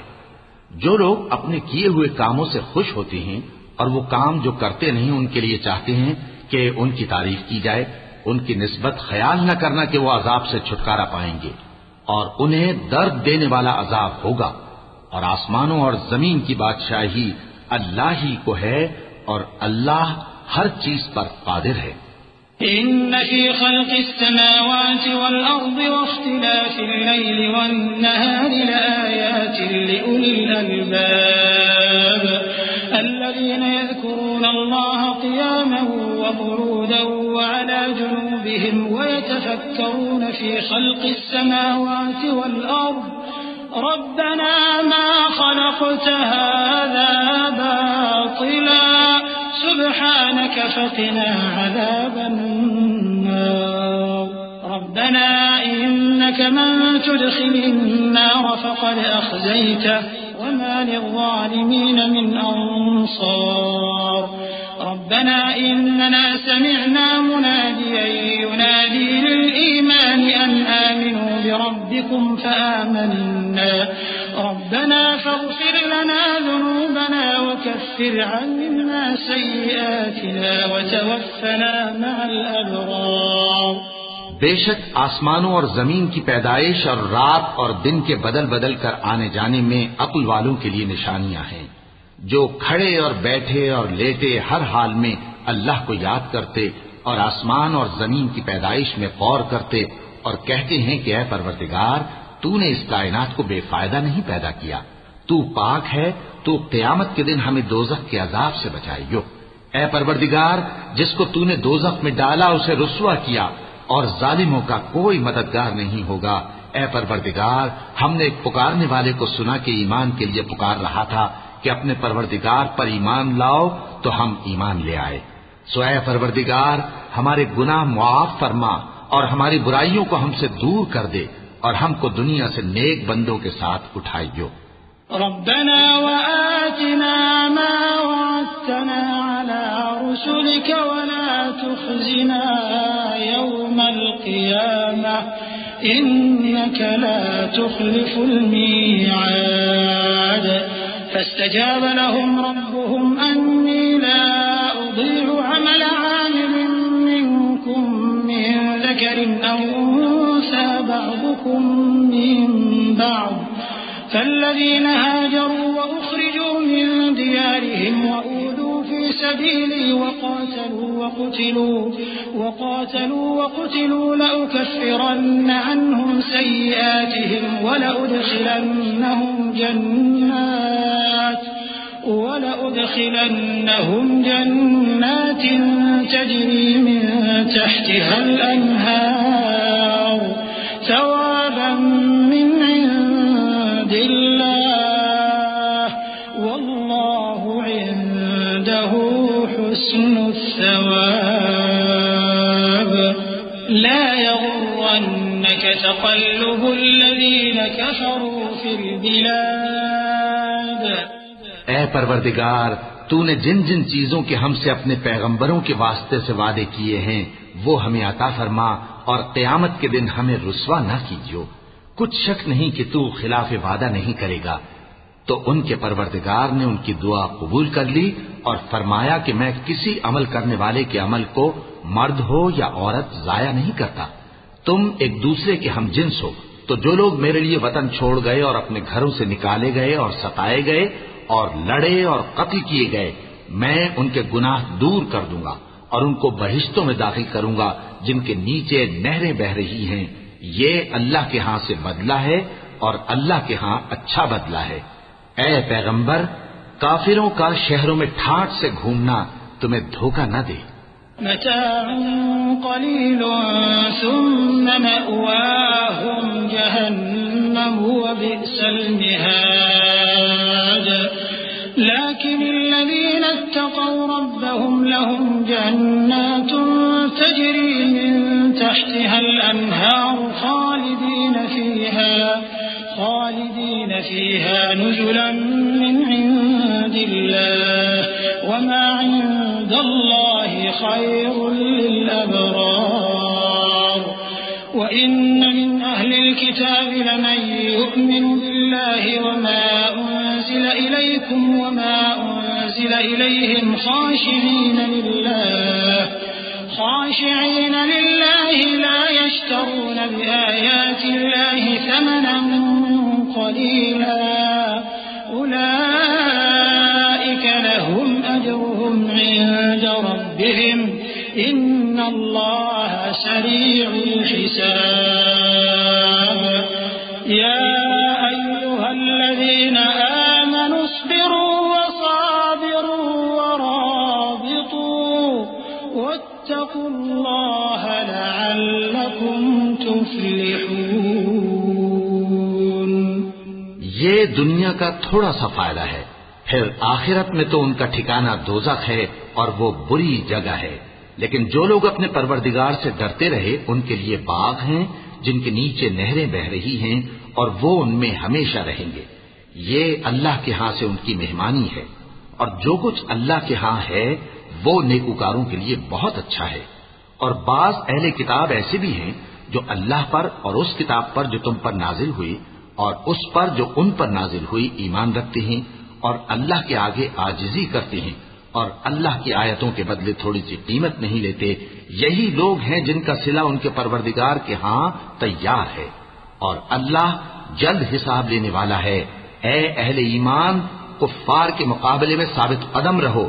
جو لوگ اپنے کیے ہوئے کاموں سے خوش ہوتے ہیں اور وہ کام جو کرتے نہیں ان کے لیے چاہتے ہیں کہ ان کی تعریف کی جائے، ان کی نسبت خیال نہ کرنا کہ وہ عذاب سے چھٹکارا پائیں گے اور انہیں درد دینے والا عذاب ہوگا. اور آسمانوں اور زمین کی بادشاہی اللہ ہی کو ہے اور اللہ ہر چیز پر قادر ہے. إن في خلق السماوات والأرض واختلاف الليل والنهار لآيات لأولي الألباب الذين يذكرون الله قياما وقعودا وعلى جنوبهم ويتفكرون في خلق السماوات والأرض ربنا ما خلقت هذا باطلا سبحانك فقنا عذاب النار ربنا إنك من تدخل النار فقد أخزيته وما للظالمين من أنصار ربنا إننا سمعنا مناديا ينادي للإيمان أن آمنوا بربكم فآمنا ربنا فاغفر لنا ذنوبنا وكفر عنا سيئاتنا وتوفنا مع الأبرار. بے شک آسمانوں اور زمین کی پیدائش اور رات اور دن کے بدل بدل کر آنے جانے میں عقل والوں کے لیے نشانیاں ہیں، جو کھڑے اور بیٹھے اور لیٹے ہر حال میں اللہ کو یاد کرتے اور آسمان اور زمین کی پیدائش میں غور کرتے اور کہتے ہیں کہ اے پروردگار تو نے اس کائنات کو بے فائدہ نہیں پیدا کیا، تو پاک ہے، تو قیامت کے دن ہمیں دوزخ کے عذاب سے بچائیو. اے پروردگار جس کو تو نے دوزخ میں ڈالا اسے رسوا کیا اور ظالموں کا کوئی مددگار نہیں ہوگا. اے پروردگار ہم نے ایک پکارنے والے کو سنا کہ ایمان کے لیے پکار رہا تھا کہ اپنے پروردگار پر ایمان لاؤ تو ہم ایمان لے آئے. سو اے پروردگار ہمارے گناہ معاف فرما اور ہماری برائیوں کو ہم سے دور کر دے اور ہم کو دنیا سے نیک بندوں کے ساتھ اٹھائیو. ربنا وآتنا ما وعدتنا على رسلك ولا تخزنا يوم القيامة إنك لا تخلف الميعاد. فاستجاب لهم ربهم أني لا أضيع عمل عامل منكم من ذكر أو أنثى بعضكم من بعض فالذين هاجروا وأخرجوا من ديارهم وأوذوا في سبيلي وقاتلوا لأكفرن عنهم سيئاتهم ولأدخلنهم جنات تجري من تحتها الأنهار ثوابا من عند الله والله عنده حسن الثواب. لا يغرنك تقلب الذين كفروا في البلاد. اے پروردگار تو نے جن جن چیزوں کے ہم سے اپنے پیغمبروں کے واسطے سے وعدے کیے ہیں وہ ہمیں عطا فرما اور قیامت کے دن ہمیں رسوا نہ کیجیو. کچھ شک نہیں کہ تو خلاف وعدہ نہیں کرے گا. تو ان کے پروردگار نے ان کی دعا قبول کر لی اور فرمایا کہ میں کسی عمل کرنے والے کے عمل کو مرد ہو یا عورت ضائع نہیں کرتا. تم ایک دوسرے کے ہم جنس ہو. تو جو لوگ میرے لیے وطن چھوڑ گئے اور اپنے گھروں سے نکالے گئے اور ستائے گئے اور لڑے اور قتل کیے گئے میں ان کے گناہ دور کر دوں گا اور ان کو بہشتوں میں داخل کروں گا جن کے نیچے نہریں بہ رہی ہیں. یہ اللہ کے ہاں سے بدلہ ہے اور اللہ کے ہاں اچھا بدلہ ہے. اے پیغمبر کافروں کا شہروں میں ٹھاٹ سے گھومنا تمہیں دھوکہ نہ دے. متاع قليل ثم مأواهم جهنم وبئس المهاد لكن الذين اتقوا ربهم لهم جنات تجري من تحتها الأنهار خالدين فيها نزلا من عند الله وما عند الله خير للأبرار وإن من أهل الكتاب لمن يؤمن بالله وما أنزل إليكم وما أنزل إليهم خاشعين لله لا يشترون بآيات الله ثمنا قليلا أولئك لهم أجرهم عند ربهم إن الله سريع الحساب يا أيها الذين آمنوا اصبروا وصابروا ورابطوا واتقوا الله لعلكم تفلحون یہ دنیا کا تھوڑا سا فائدہ ہے، پھر آخرت میں تو ان کا ٹھکانہ دوزخ ہے اور وہ بری جگہ ہے، لیکن جو لوگ اپنے پروردگار سے ڈرتے رہے ان کے لیے باغ ہیں جن کے نیچے نہریں بہ رہی ہیں اور وہ ان میں ہمیشہ رہیں گے۔ یہ اللہ کے ہاں سے ان کی مہمانی ہے، اور جو کچھ اللہ کے ہاں ہے وہ نیکوکاروں کے لیے بہت اچھا ہے۔ اور بعض اہل کتاب ایسے بھی ہیں جو اللہ پر اور اس کتاب پر جو تم پر نازل ہوئی اور اس پر جو ان پر نازل ہوئی ایمان رکھتے ہیں اور اللہ کے آگے عاجزی کرتے ہیں اور اللہ کی آیتوں کے بدلے تھوڑی سی قیمت نہیں لیتے، یہی لوگ ہیں جن کا صلہ ان کے پروردگار کے ہاں تیار ہے، اور اللہ جلد حساب لینے والا ہے۔ اے اہل ایمان، کفار کے مقابلے میں ثابت قدم رہو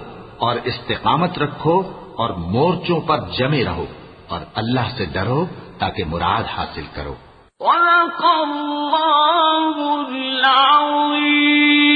اور استقامت رکھو اور مورچوں پر جمے رہو اور اللہ سے ڈرو تاکہ مراد حاصل کرو۔ صدق اللہ العظیم۔